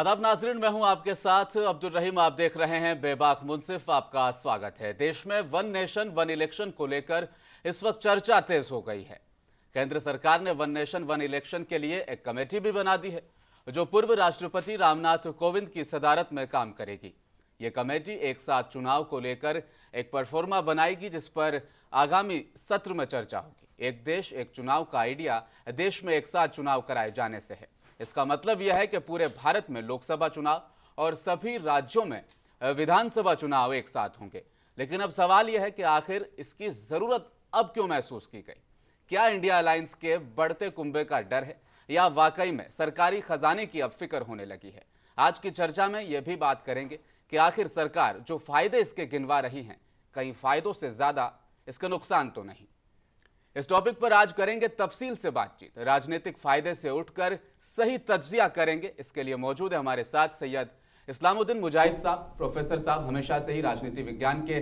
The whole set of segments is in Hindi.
आदाब नाजरीन, मैं हूं आपके साथ अब्दुल रहीम। आप देख रहे हैं बेबाक मुंसिफ। आपका स्वागत है। देश में वन नेशन वन इलेक्शन को लेकर इस वक्त चर्चा तेज हो गई है। केंद्र सरकार ने वन नेशन वन इलेक्शन के लिए एक कमेटी भी बना दी है जो पूर्व राष्ट्रपति रामनाथ कोविंद की सदारत में काम करेगी। ये कमेटी एक साथ चुनाव को लेकर एक प्लेटफॉर्मा बनाएगी जिस पर आगामी सत्र में चर्चा होगी। एक देश एक चुनाव का आइडिया देश में एक साथ चुनाव कराए जाने से है। इसका मतलब यह है कि पूरे भारत में लोकसभा चुनाव और सभी राज्यों में विधानसभा चुनाव एक साथ होंगे। लेकिन अब सवाल यह है कि आखिर इसकी जरूरत अब क्यों महसूस की गई? क्या इंडिया अलायंस के बढ़ते कुंभे का डर है या वाकई में सरकारी खजाने की अब फिक्र होने लगी है? आज की चर्चा में यह भी बात करेंगे कि आखिर सरकार जो फायदे इसके गिनवा रही हैं, कई फायदों से ज्यादा इसका नुकसान तो नहीं। इस टॉपिक पर आज करेंगे तफसील से बातचीत। राजनीतिक फायदे से उठकर सही तज्जिया करेंगे। इसके लिए मौजूद है हमारे साथ सैयद इस्लामुद्दीन मुजाहिद साहब। प्रोफेसर साहब, हमेशा से ही राजनीति विज्ञान के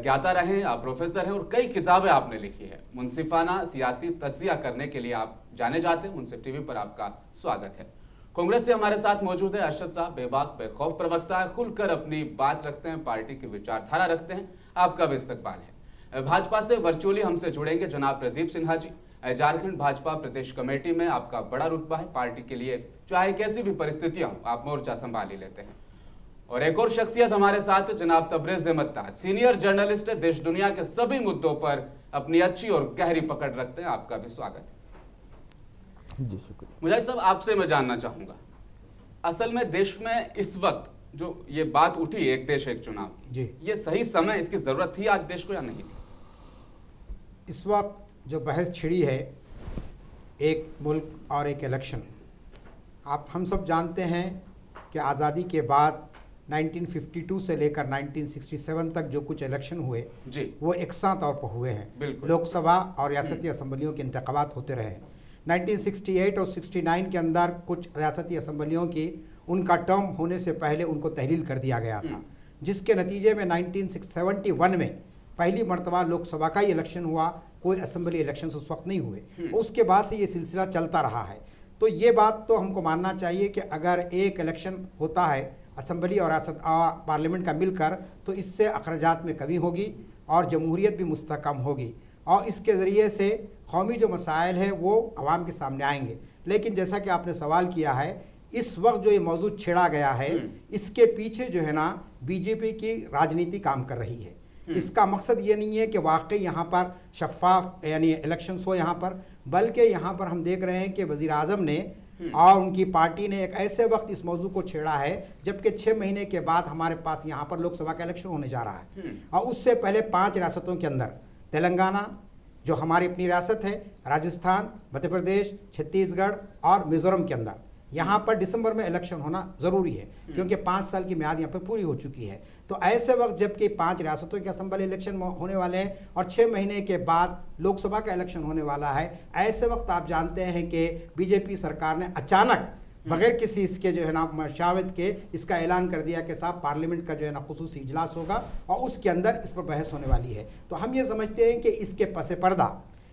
ज्ञाता रहे हैं, आप प्रोफेसर हैं और कई किताबें आपने लिखी है। मुनसिफाना सियासी तज्जिया करने के लिए आप जाने जाते हैं। मुनसिफ टीवी पर आपका स्वागत है। कांग्रेस से हमारे साथ मौजूद है अरशद साहब, बेबाक बेखौफ प्रवक्ता है, खुलकर अपनी बात रखते हैं, पार्टी की विचारधारा रखते हैं। आपका भी इस्तकबाल है। भाजपा से वर्चुअली हमसे जुड़ेंगे जनाब प्रदीप सिन्हा जी। झारखंड भाजपा प्रदेश कमेटी में आपका बड़ा रुतबा है। पार्टी के लिए चाहे कैसी भी परिस्थितियां हो, आप मोर्चा संभाल ही लेते हैं। और एक और शख्सियत हमारे साथ जनाब तबरेज अहमद ताज, सीनियर जर्नलिस्ट, देश दुनिया के सभी मुद्दों पर अपनी अच्छी और गहरी पकड़ रखते हैं। आपका भी स्वागत है जी। शुक्रिया। मुजाहिद साहब, आपसे मैं जानना चाहूंगा, असल में देश में इस वक्त जो ये बात उठी एक देश एक चुनाव की, ये सही समय, इसकी जरूरत थी आज देश को या नहीं थी? इस वक्त जो बहस छिड़ी है एक मुल्क और एक इलेक्शन, आप हम सब जानते हैं कि आज़ादी के बाद 1952 से लेकर 1967 तक जो कुछ इलेक्शन हुए जी, वो एकसां तौर पर हुए हैं। लोकसभा और रियासती असम्बलियों के इंतखाबात होते रहे। 1968 और 69 के अंदर कुछ रियासती असम्बलियों की उनका टर्म होने से पहले उनको तहलील कर दिया गया था, जिसके नतीजे में 1971 में पहली मर्तबा लोकसभा का ही इलेक्शन हुआ। कोई असेंबली इलेक्शन उस वक्त नहीं हुए। उसके बाद से ये सिलसिला चलता रहा है। तो ये बात तो हमको मानना चाहिए कि अगर एक इलेक्शन होता है असेंबली और पार्लियामेंट का मिलकर, तो इससे अखराजात में कमी होगी और जमहूरियत भी मुस्तहकम होगी और इसके ज़रिए से कौमी जो मसाइल है वो आवाम के सामने आएंगे। लेकिन जैसा कि आपने सवाल किया है, इस वक्त जो ये मौजूद छेड़ा गया है, इसके पीछे जो है ना बीजेपी की राजनीति काम कर रही है। इसका मकसद ये नहीं है कि वाकई यहाँ पर शफाफ यानी इलेक्शंस हो यहाँ पर, बल्कि यहाँ पर हम देख रहे हैं कि वज़ीर आज़म ने और उनकी पार्टी ने एक ऐसे वक्त इस मौजू को छेड़ा है जबकि 6 महीने के बाद हमारे पास यहाँ पर लोकसभा का इलेक्शन होने जा रहा है। और उससे पहले 5 रियासतों के अंदर, तेलंगाना जो हमारी अपनी रियासत है, राजस्थान, मध्य प्रदेश, छत्तीसगढ़ और मिज़ोरम के अंदर यहाँ पर दिसंबर में इलेक्शन होना ज़रूरी है क्योंकि 5 साल की म्याद यहाँ पर पूरी हो चुकी है। तो ऐसे वक्त जबकि 5 रियासतों के असेंबली इलेक्शन होने वाले हैं और 6 महीने के बाद लोकसभा का इलेक्शन होने वाला है, ऐसे वक्त आप जानते हैं कि बीजेपी सरकार ने अचानक बगैर किसी इसके जो है ना मशावत के इसका ऐलान कर दिया कि साहब पार्लियामेंट का जो है ना खुसूसी इजलास होगा और उसके अंदर इस पर बहस होने वाली है। तो हम ये समझते हैं कि इसके पसे पर्दा,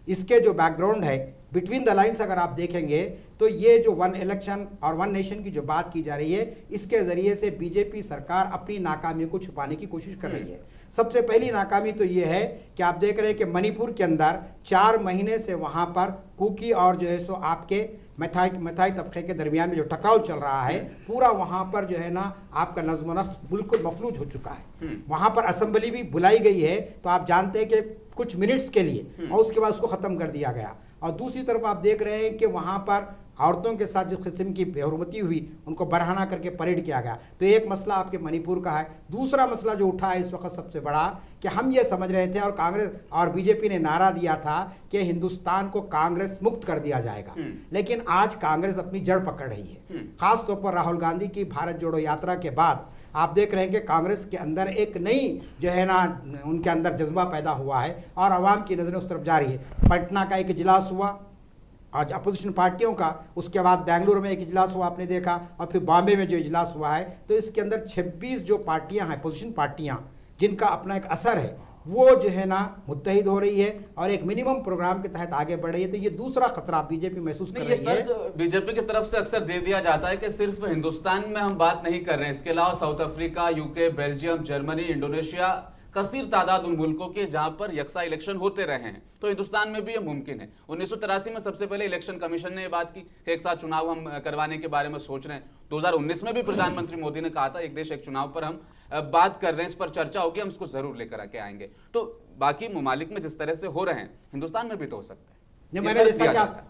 इसके जो बैकग्राउंड है बिटवीन द लाइन्स अगर आप देखेंगे तो ये जो वन इलेक्शन और वन नेशन की जो बात की जा रही है, इसके ज़रिए से बीजेपी सरकार अपनी नाकामी को छुपाने की कोशिश कर रही है। सबसे पहली नाकामी तो ये है कि आप देख रहे हैं कि मणिपुर के अंदर 4 महीने से वहाँ पर कुकी और जो है सो आपके मैथाई तबके के दरमियान में जो टकराव चल रहा है, पूरा वहाँ पर जो है ना आपका नज़्म व नस्क बिल्कुल मफलूज हो चुका है। वहाँ पर असेंबली भी बुलाई गई है तो आप जानते हैं कि कुछ मिनट्स के लिए और उसके बाद उसको ख़त्म कर दिया गया। और दूसरी तरफ आप देख रहे हैं कि वहाँ पर औरतों के साथ जिस किस्म की बेहुरमती हुई उनको बरहाना करके परेड किया गया। तो एक मसला आपके मणिपुर का है। दूसरा मसला जो उठा है इस वक्त सबसे बड़ा कि हम ये समझ रहे थे और कांग्रेस और बीजेपी ने नारा दिया था कि हिंदुस्तान को कांग्रेस मुक्त कर दिया जाएगा, लेकिन आज कांग्रेस अपनी जड़ पकड़ रही है। खासतौर पर राहुल गांधी की भारत जोड़ो यात्रा के बाद आप देख रहे हैं कि कांग्रेस के अंदर एक नई जो है ना उनके अंदर जज्बा पैदा हुआ है और आवाम की नज़रें उस तरफ जा रही है। पटना का एक इजलास हुआ आज अपोजिशन पार्टियों का, उसके बाद बेंगलुरु में एक इजलास हुआ आपने देखा, और फिर बॉम्बे में जो इजलास हुआ है, तो इसके अंदर 26 जो पार्टियां हैं अपोजिशन पार्टियां जिनका अपना एक असर है, वो जो है ना मुत्तहिद हो रही है और एक मिनिमम प्रोग्राम के तहत आगे बढ़ रही है। तो ये दूसरा खतरा बीजेपी महसूस कर रही है। बीजेपी की तरफ से अक्सर दे दिया जाता है कि सिर्फ हिंदुस्तान में हम बात नहीं कर रहे हैं, इसके अलावा South Africa, UK, Belgium, Germany, Indonesia, कसीर तादाद उन मुल्कों के जहां पर यकसा इलेक्शन होते रहे हैं, तो हिंदुस्तान में भी यह मुमकिन है। 1983 में सबसे पहले इलेक्शन कमीशन ने यह बात की कि एक साथ चुनाव हम करवाने के बारे में सोच रहे हैं। 2019 में भी प्रधानमंत्री मोदी ने कहा था एक देश एक चुनाव पर हम बात कर रहे हैं, इस पर चर्चा होगी, हम इसको जरूर लेकर आके आएंगे। तो बाकी ममालिक में जिस तरह से हो रहे हैं, हिंदुस्तान में भी तो हो सकता है। मैंने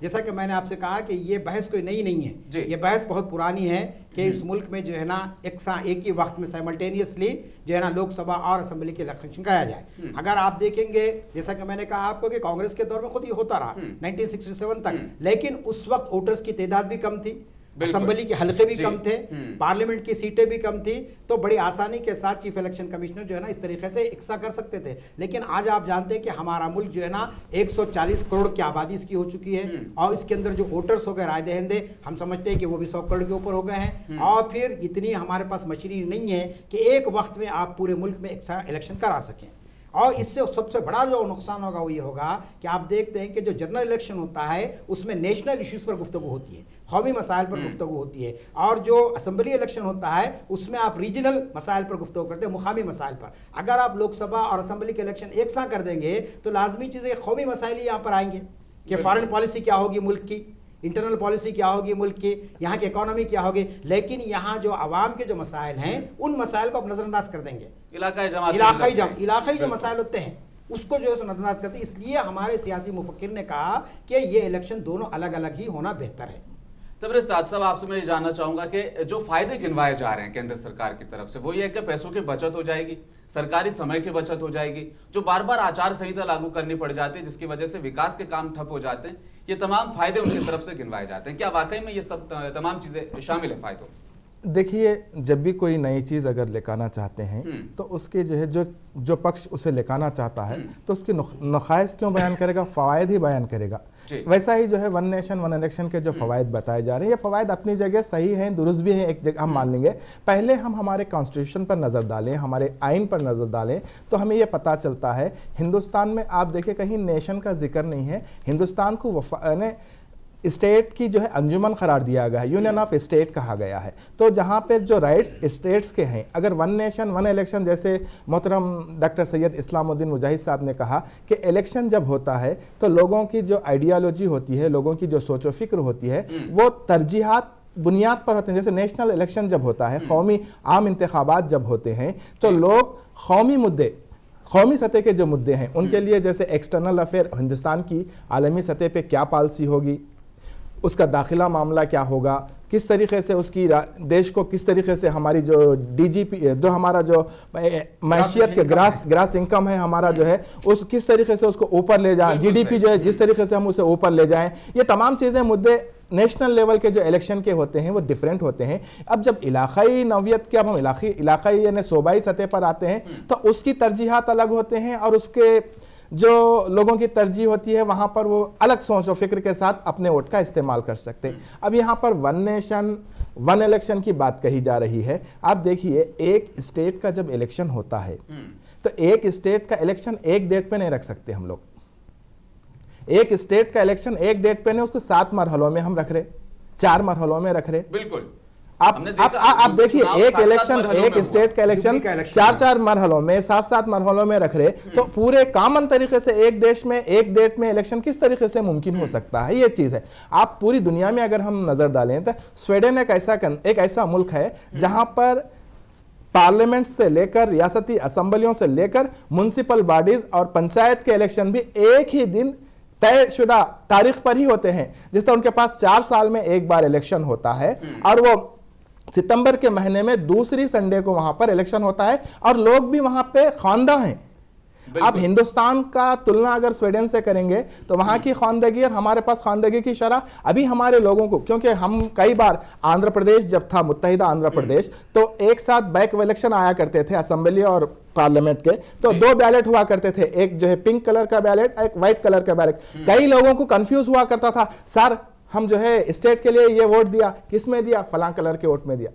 जैसा कि मैंने आपसे कहा कि ये बहस कोई नई नहीं है, ये बहस बहुत पुरानी है कि इस मुल्क में जो है ना एक ही वक्त में साइमल्टेनियसली जो है ना लोकसभा और असेंबली के इलेक्शन कराया जाए। अगर आप देखेंगे, जैसा कि मैंने कहा आपको कि कांग्रेस के दौर में खुद ये होता रहा 1967 तक, लेकिन उस वक्त वोटर्स की तादाद भी कम थी, असेंबली के हल्के भी कम थे, पार्लियामेंट की सीटें भी कम थी, तो बड़ी आसानी के साथ चीफ इलेक्शन कमिश्नर जो है ना इस तरीके से इकसा कर सकते थे। लेकिन आज आप जानते हैं कि हमारा मुल्क जो है ना 140 करोड़ की आबादी इसकी हो चुकी है और इसके अंदर जो वोटर्स हो गए राय दहिंदे, हम समझते हैं कि वो भी 100 करोड़ के ऊपर हो गए हैं। और फिर इतनी हमारे पास मशीनरी नहीं है कि एक वक्त में आप पूरे मुल्क में एक इलेक्शन करा सकें। और इससे सबसे बड़ा जो नुकसान होगा वो ये होगा कि आप देखते हैं कि जो जनरल इलेक्शन होता है उसमें नेशनल इश्यूज पर गुफ्तगू होती है, कौमी मसाइल पर गुफ्तगू होती है, और जो असेंबली इलेक्शन होता है उसमें आप रीजनल मसाइल पर गुफ्तगू करते हैं, मुकामी मसाइल पर। अगर आप लोकसभा और असेंबली के इलेक्शन एक साथ कर देंगे तो लाजमी चीज़ें कौमी मसाइल यहाँ पर आएंगे कि फॉरेन पॉलिसी क्या होगी मुल्क की, इंटरनल पॉलिसी क्या होगी मुल्क की, यहाँ की इकोनॉमी क्या होगी। लेकिन यहाँ जो आवाम के जो मसाइल हैं उन मसाइल को आप नज़रअंदाज कर देंगे, इलाकाई जो मसाइल होते हैं उसको जो है नज़रअंदाज करते हैं। इसलिए हमारे सियासी मुफक्किर ने कहा कि ये इलेक्शन दोनों अलग अलग ही होना बेहतर है। तबरेज़ ताज साहब, आपसे मैं ये जानना चाहूंगा कि जो फायदे गिनवाए जा रहे हैं केंद्र सरकार की तरफ से, वो ये है कि पैसों की बचत हो जाएगी, सरकारी समय की बचत हो जाएगी, जो बार बार आचार संहिता लागू करनी पड़ जाती है जिसकी वजह से विकास के काम ठप हो जाते हैं, ये तमाम फायदे उनकी तरफ से गिनवाए जाते हैं। क्या वाकई में ये सब तमाम चीजें शामिल है फायदों? देखिए, जब भी कोई नई चीज़ अगर लेकर चाहते हैं तो उसके जो है जो पक्ष उसे लेकर चाहता है तो उसकी नक़ाइस क्यों बयान करेगा, फ़वायद ही बयान करेगा। वैसा ही जो है वन नेशन वन इलेक्शन के जो फ़वायद बताए जा रहे हैं, ये फ़वायद अपनी जगह सही हैं, दुरुस्त भी हैं, एक जगह हम मान लेंगे। पहले हम हमारे कॉन्स्टिट्यूशन पर नज़र डालें, हमारे आइन पर नज़र डालें तो हमें ये पता चलता है हिंदुस्तान में आप देखिए कहीं नेशन का जिक्र नहीं है। हिंदुस्तान को स्टेट की जो है अंजुमन करार दिया गया है, यूनियन ऑफ स्टेट कहा गया है। तो जहाँ पर जो राइट्स स्टेट्स के हैं, अगर वन नेशन वन इलेक्शन, जैसे मोहतरम डॉक्टर सैयद इस्लामुद्दीन मुजाहिद साहब ने कहा कि इलेक्शन जब होता है तो लोगों की जो आइडियालॉजी होती है, लोगों की जो सोचो फिक्र होती है, वो तरजीहात बुनियाद पर होते हैं। जैसे नेशनल इलेक्शन जब होता है, कौमी आम इंतखाबात जब होते हैं, तो लोग कौमी मुद्दे, कौमी सतह के जो मुद्दे हैं उनके लिए, जैसे एक्सटर्नल अफेयर, हिंदुस्तान की आलमी सतह पे क्या पॉलिसी होगी, उसका दाखिला मामला क्या होगा, किस तरीके से उसकी देश को किस तरीके से हमारी जो डीजीपी, जो हमारा जो मैशियत के ग्रास इनकम है हमारा जो है, उस किस तरीके से उसको ऊपर ले जाएं, जीडीपी जो है जिस तरीके से हम उसे ऊपर ले जाएं, ये तमाम चीज़ें मुद्दे नेशनल लेवल के जो इलेक्शन के होते हैं वो डिफरेंट होते हैं। अब जब इलाकाई नौवियत के, अब हम इलाकाई यानी सूबाई सतह पर आते हैं तो उसकी तरजीहात अलग होते हैं और उसके जो लोगों की तरजीह होती है वहां पर वो अलग सोच और फिक्र के साथ अपने वोट का इस्तेमाल कर सकते हैं। अब यहाँ पर वन नेशन वन इलेक्शन की बात कही जा रही है। आप देखिए, एक स्टेट का जब इलेक्शन होता है तो एक स्टेट का इलेक्शन एक डेट पे नहीं रख सकते हम लोग। एक स्टेट का इलेक्शन एक डेट पे नहीं, उसको 7 मरहलों में हम रख रहे, 4 मरहलों में रख रहे। बिल्कुल, आप देखिए, एक इलेक्शन, एक स्टेट का इलेक्शन 4-4 मरहलों में, 7-7 मरहलों में रख रहे, तो पूरे कॉमन तरीके से एक देश में एक डेट में इलेक्शन किस तरीके से मुमकिन हो सकता है? ये चीज है। आप पूरी दुनिया में अगर हम नजर डालें तो स्वीडन एक ऐसा मुल्क है जहां पर पार्लियामेंट से लेकर, रियासती असेंबलियों से लेकर, म्युनिसिपल बॉडीज और पंचायत के इलेक्शन भी एक ही दिन तयशुदा तारीख पर ही होते हैं। जिस तरह उनके पास 4 साल में एक बार इलेक्शन होता है और वो सितंबर के महीने में दूसरी संडे को वहां पर इलेक्शन होता है और लोग भी वहां पे खानदा हैं। अब हिंदुस्तान का तुलना अगर स्वीडन से करेंगे तो वहां की खानदगी और हमारे पास खानदगी की शरह, अभी हमारे लोगों को, क्योंकि हम कई बार आंध्र प्रदेश जब था, मुत्तहिदा आंध्र प्रदेश, तो एक साथ बैक इलेक्शन आया करते थे असेंबली और पार्लियामेंट के, तो 2 बैलेट हुआ करते थे, एक जो है पिंक कलर का बैलेट, एक व्हाइट कलर का बैलेट। कई लोगों को कंफ्यूज हुआ करता था, सर हम जो है स्टेट के लिए ये वोट दिया, किस में दिया? फलां कलर के वोट में दिया।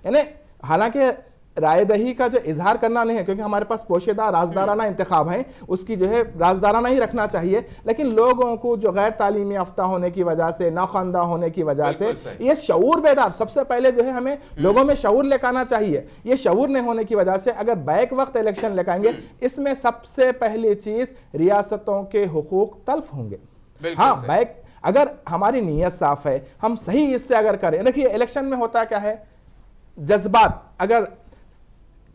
यानी हालांकि रायदही का जो इजहार करना नहीं है, क्योंकि हमारे पास पोशीदा राजदाराना इंतखाब है, उसकी जो है राजदाराना ही रखना चाहिए। लेकिन लोगों को जो गैर तालीमी याफ्ता होने की वजह से, नाख्वानदा होने की वजह से, ये शऊर बेदार, सबसे पहले जो है हमें लोगों में शऊर लेकर आना चाहिए। ये शऊर नहीं होने की वजह से अगर बैक वक्त इलेक्शन लेकर, इसमें सबसे पहली चीज रियासतों के हुकूक तल्फ होंगे। हाँ, बैक अगर हमारी नीयत साफ है, हम सही इससे अगर करें, देखिए इलेक्शन में होता क्या है, जज्बात, अगर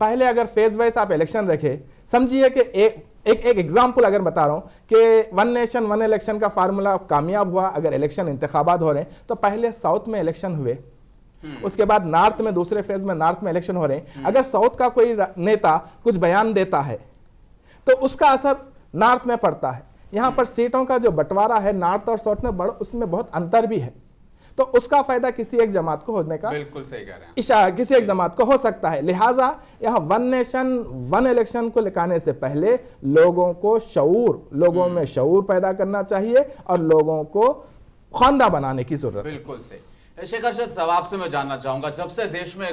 पहले अगर फेज वाइज आप इलेक्शन रखे, समझिए कि एक एग्जांपल अगर बता रहा हूं कि वन नेशन वन इलेक्शन का फार्मूला कामयाब हुआ। अगर इलेक्शन इंतखाबात हो रहे हैं तो पहले साउथ में इलेक्शन हुए, उसके बाद नॉर्थ में, दूसरे फेज में नॉर्थ में इलेक्शन हो रहे हैं। अगर साउथ का कोई नेता कुछ बयान देता है तो उसका असर नॉर्थ में पड़ता है। यहां पर सीटों का जो बंटवारा है नॉर्थ और साउथ में उसमें बहुत अंतर भी है, तो उसका फायदा किसी एक जमात को होने का, बिल्कुल सही कह रहे हैं, इशारा किसी एक जमात को हो सकता है। लिहाजा यहाँ वन नेशन वन इलेक्शन को लेकर से पहले लोगों को शऊर, लोगों में शऊर पैदा करना चाहिए और लोगों को खानदा बनाने की जरूरत है। बिल्कुल सही। शेख अरशद साहब, आपसे मैं जानना चाहूंगा, जब से देश में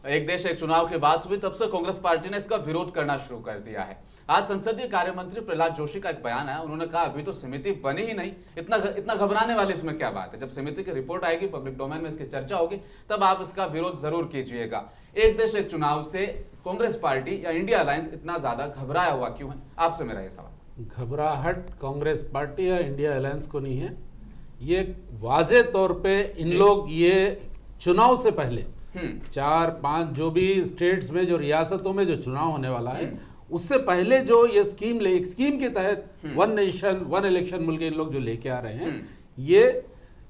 एक देश एक चुनाव की बात हुई, तब से कांग्रेस पार्टी ने इसका विरोध करना शुरू कर दिया है। आज संसदीय कार्य मंत्री प्रहलाद जोशी का एक बयान है, उन्होंने कहा अभी तो समिति बनी ही नहीं, इतना घबराने वाली इसमें क्या बात है? जब समिति की रिपोर्ट आएगी, पब्लिक डोमेन में इसकी चर्चा होगी, तब आप इसका विरोध जरूर कीजिएगा। एक देश एक चुनाव से कांग्रेस पार्टी या इंडिया अलायंस इतना ज्यादा घबराया हुआ क्यों है? आपसे मेरा ये सवाल। घबराहट कांग्रेस पार्टी या इंडिया अलायंस को नहीं है, ये वाजे तौर पे इन लोग ये चुनाव से पहले 4-5 जो भी स्टेट्स में, जो रियासतों में जो चुनाव होने वाला है, उससे पहले जो ये एक स्कीम के तहत वन नेशन वन इलेक्शन मिलकर इन लोग जो लेके आ रहे हैं, ये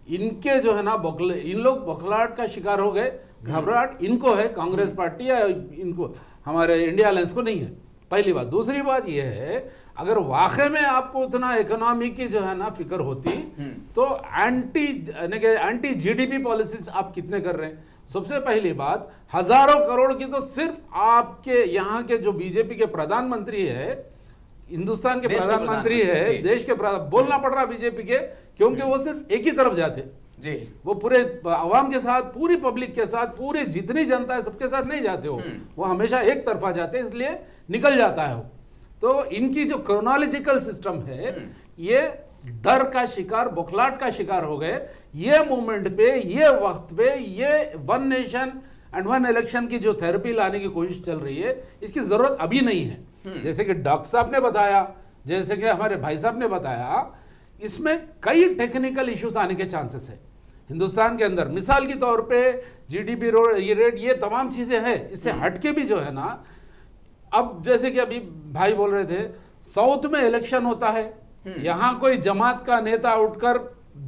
इनके जो है ना इन लोग बौखलाहट का शिकार हो गए। घबराहट इनको है, कांग्रेस पार्टी या इनको, हमारे इंडिया अलायंस को नहीं है, पहली बात। दूसरी बात यह है, अगर वाकई में आपको उतना इकोनॉमी की जो है ना फिक्र होती तो एंटी जीडीपी पॉलिसीज आप कितने कर रहे हैं? सबसे पहली बात, हजारों करोड़ की तो सिर्फ आपके यहाँ के जो बीजेपी के प्रधानमंत्री है, हिंदुस्तान के प्रधानमंत्री है, देश के बोलना पड़ रहा बीजेपी के, क्योंकि वो सिर्फ एक ही तरफ जाते जी, वो पूरे आवाम के साथ, पूरी पब्लिक के साथ, पूरी जितनी जनता है सबके साथ नहीं जाते वो हमेशा एक तरफा जाते हैं, इसलिए निकल जाता है वो। तो इनकी जो क्रोनोलॉजिकल सिस्टम है, ये डर का शिकार, बौखलाहट का शिकार हो गए। ये मूवमेंट पे, ये वक्त पे, ये one nation and one election की जो थेरेपी लाने की कोशिश चल रही है, इसकी जरूरत अभी नहीं है। जैसे कि डॉक्टर साहब ने बताया, जैसे कि हमारे भाई साहब ने बताया, इसमें कई टेक्निकल इश्यूज आने के चांसेस है हिंदुस्तान के अंदर। मिसाल के तौर पे जीडीपी रेट, ये तमाम चीजें हैं। इससे हटके भी जो है ना, अब जैसे कि अभी भाई बोल रहे थे, साउथ में इलेक्शन होता है, यहां कोई जमात का नेता उठकर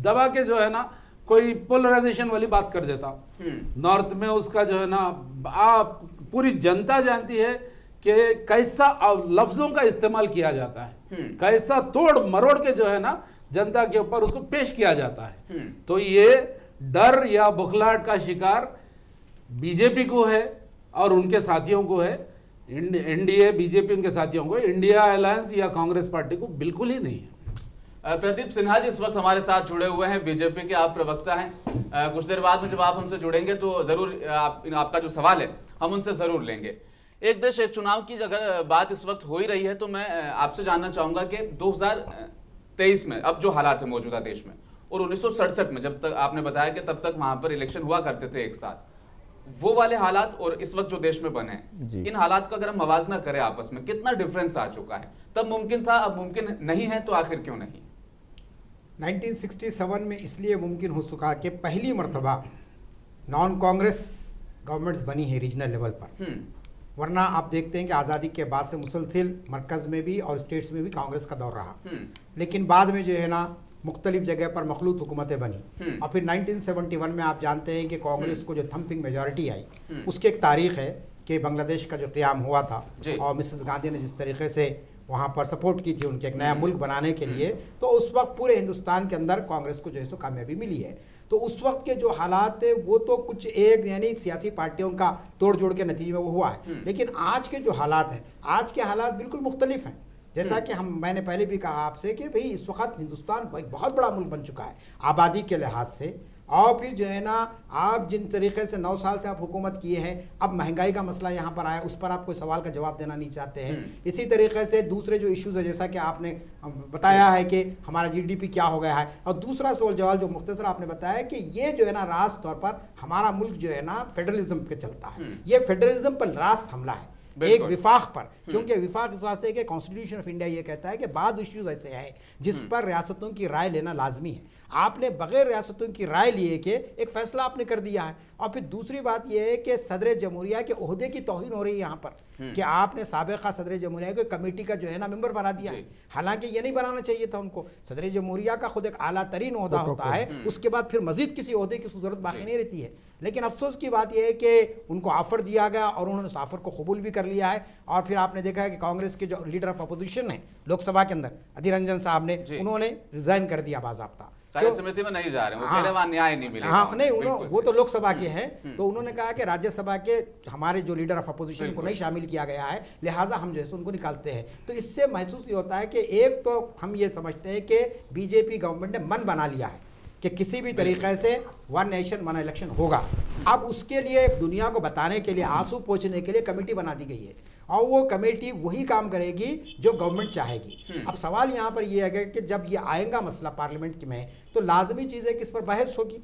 दबा के जो है ना कोई पोलराइजेशन वाली बात कर देता, नॉर्थ में उसका जो है ना, आप पूरी जनता जानती है कि कैसा लफ्जों का इस्तेमाल किया जाता है, कैसा तोड़ मरोड़ के जो है ना जनता के ऊपर उसको पेश किया जाता है। तो ये डर या बौखलाहट का शिकार बीजेपी को है और उनके साथियों को है। एनडीए, बीजेपी उनके साथियों को, इंडिया अलायंस या कांग्रेस पार्टी को बिल्कुल ही नहीं है। प्रदीप सिन्हा जी इस वक्त हमारे साथ जुड़े हुए हैं, बीजेपी के आप प्रवक्ता हैं। कुछ देर बाद में जब आप हमसे जुड़ेंगे तो जरूर आपका जो सवाल है हम उनसे जरूर लेंगे। एक देश एक चुनाव की अगर बात इस वक्त हो ही रही है, तो मैं आपसे जानना चाहूंगा कि 2023 में अब जो हालात है मौजूदा देश में, और 1967 में जब तक आपने बताया कि तब तक वहां पर इलेक्शन हुआ करते थे एक साथ, वो वाले हालात और इस वक्त जो देश में बने हैं, इन हालात का अगर हम मवाजना करें आपस में, कितना डिफरेंस आ चुका है? तब मुमकिन था, अब मुमकिन नहीं है, तो आखिर क्यों नहीं? 1967 में इसलिए मुमकिन हो चुका कि पहली मर्तबा नॉन कांग्रेस गवर्नमेंट्स बनी है रीजनल लेवल पर। वरना आप देखते हैं कि आज़ादी के बाद से मुसलसिल मरकज़ में भी और स्टेट्स में भी कांग्रेस का दौर रहा, लेकिन बाद में जो है ना मुख्तलिफ जगह पर मखलूत हुकूमतें बनी। और फिर 1971 में आप जानते हैं कि कांग्रेस को जो थम्पिंग मेजॉरिटी आई, उसकी एक तारीख है कि बांग्लादेश का जो क़याम हुआ था और मिसेस गांधी ने जिस तरीके से वहाँ पर सपोर्ट की थी उनके एक नया मुल्क बनाने के लिए, तो उस वक्त पूरे हिंदुस्तान के अंदर कांग्रेस को जो है सो कामयाबी मिली है। तो उस वक्त के जो हालात है वो तो कुछ एक यानी सियासी पार्टियों का तोड़ जोड़ के नतीजे में वो हुआ है, लेकिन आज के जो हालात हैं, आज के हालात बिल्कुल मुख्तलिफ हैं। जैसा कि मैंने पहले भी कहा आपसे कि भाई इस वक्त हिंदुस्तान एक बहुत बड़ा मुल्क बन चुका है, आबादी के लिहाज से, और फिर जो है ना, आप जिन तरीके से 9 साल से आप हुकूमत किए हैं, अब महंगाई का मसला यहाँ पर आया, उस पर आप कोई सवाल का जवाब देना नहीं चाहते हैं। इसी तरीके से दूसरे जो इश्यूज है, जैसा कि आपने बताया है कि हमारा जीडीपी क्या हो गया है, और दूसरा सवाल जवाब जो मुख्तसर आपने बताया कि ये जो है ना रास्त तौर पर हमारा मुल्क जो है ना फेडरलिज्म पे चलता है, ये फेडरलिज्म पर रास्त हमला है एक विफाक पर, क्योंकि विफाक इस वास्ते कि कॉन्स्टिट्यूशन ऑफ इंडिया ये कहता है कि बाद इश्यूज ऐसे हैं जिस पर रियासतों की राय लेना लाजमी है। आपने बगैर रियासतों की राय लिए कि एक फैसला आपने कर दिया है। और फिर दूसरी बात यह है कि सदर जमहूरिया के ओहदे की तौहीन हो रही है यहाँ पर कि आपने साबिक़ा सदर जमहूरिया को कमेटी का जो है ना मेंबर बना दिया है, हालांकि ये नहीं बनाना चाहिए था उनको। सदर जमहूरिया का खुद एक आला तरीन ओहदा होता है, उसके बाद फिर मजीद किसी ओहदे की जरूरत बाकी नहीं रहती है। लेकिन अफसोस की बात यह है कि उनको ऑफर दिया गया और उन्होंने उस ऑफर को कबूल भी कर लिया है। और फिर आपने देखा है कि कांग्रेस के जो लीडर ऑफ अपोजिशन है लोकसभा के अंदर, अधीर रंजन साहब ने, उन्होंने रिजाइन कर दिया बाज़ाब्ता। कार्य समिति में नहीं जा रहे, वो कह रहे वहाँ न्याय नहीं मिलेगा। हाँ नहीं, वो तो लोकसभा के हैं, तो उन्होंने कहा कि राज्यसभा के हमारे जो लीडर ऑफ अपोजिशन को नहीं शामिल किया गया है, लिहाजा हम जैसे उनको निकालते हैं। तो इससे महसूस ये होता है कि एक तो हम ये समझते हैं कि बीजेपी गवर्नमेंट ने मन बना लिया है कि किसी भी तरीके से वन नेशन वन इलेक्शन होगा। अब उसके लिए दुनिया को बताने के लिए, आंसू पोंछने के लिए कमेटी बना दी गई है, और वो कमेटी वही काम करेगी जो गवर्नमेंट चाहेगी। अब सवाल यहाँ पर ये है कि जब ये आएगा मसला पार्लियामेंट में, तो लाजमी चीज़ है कि इस पर बहस होगी,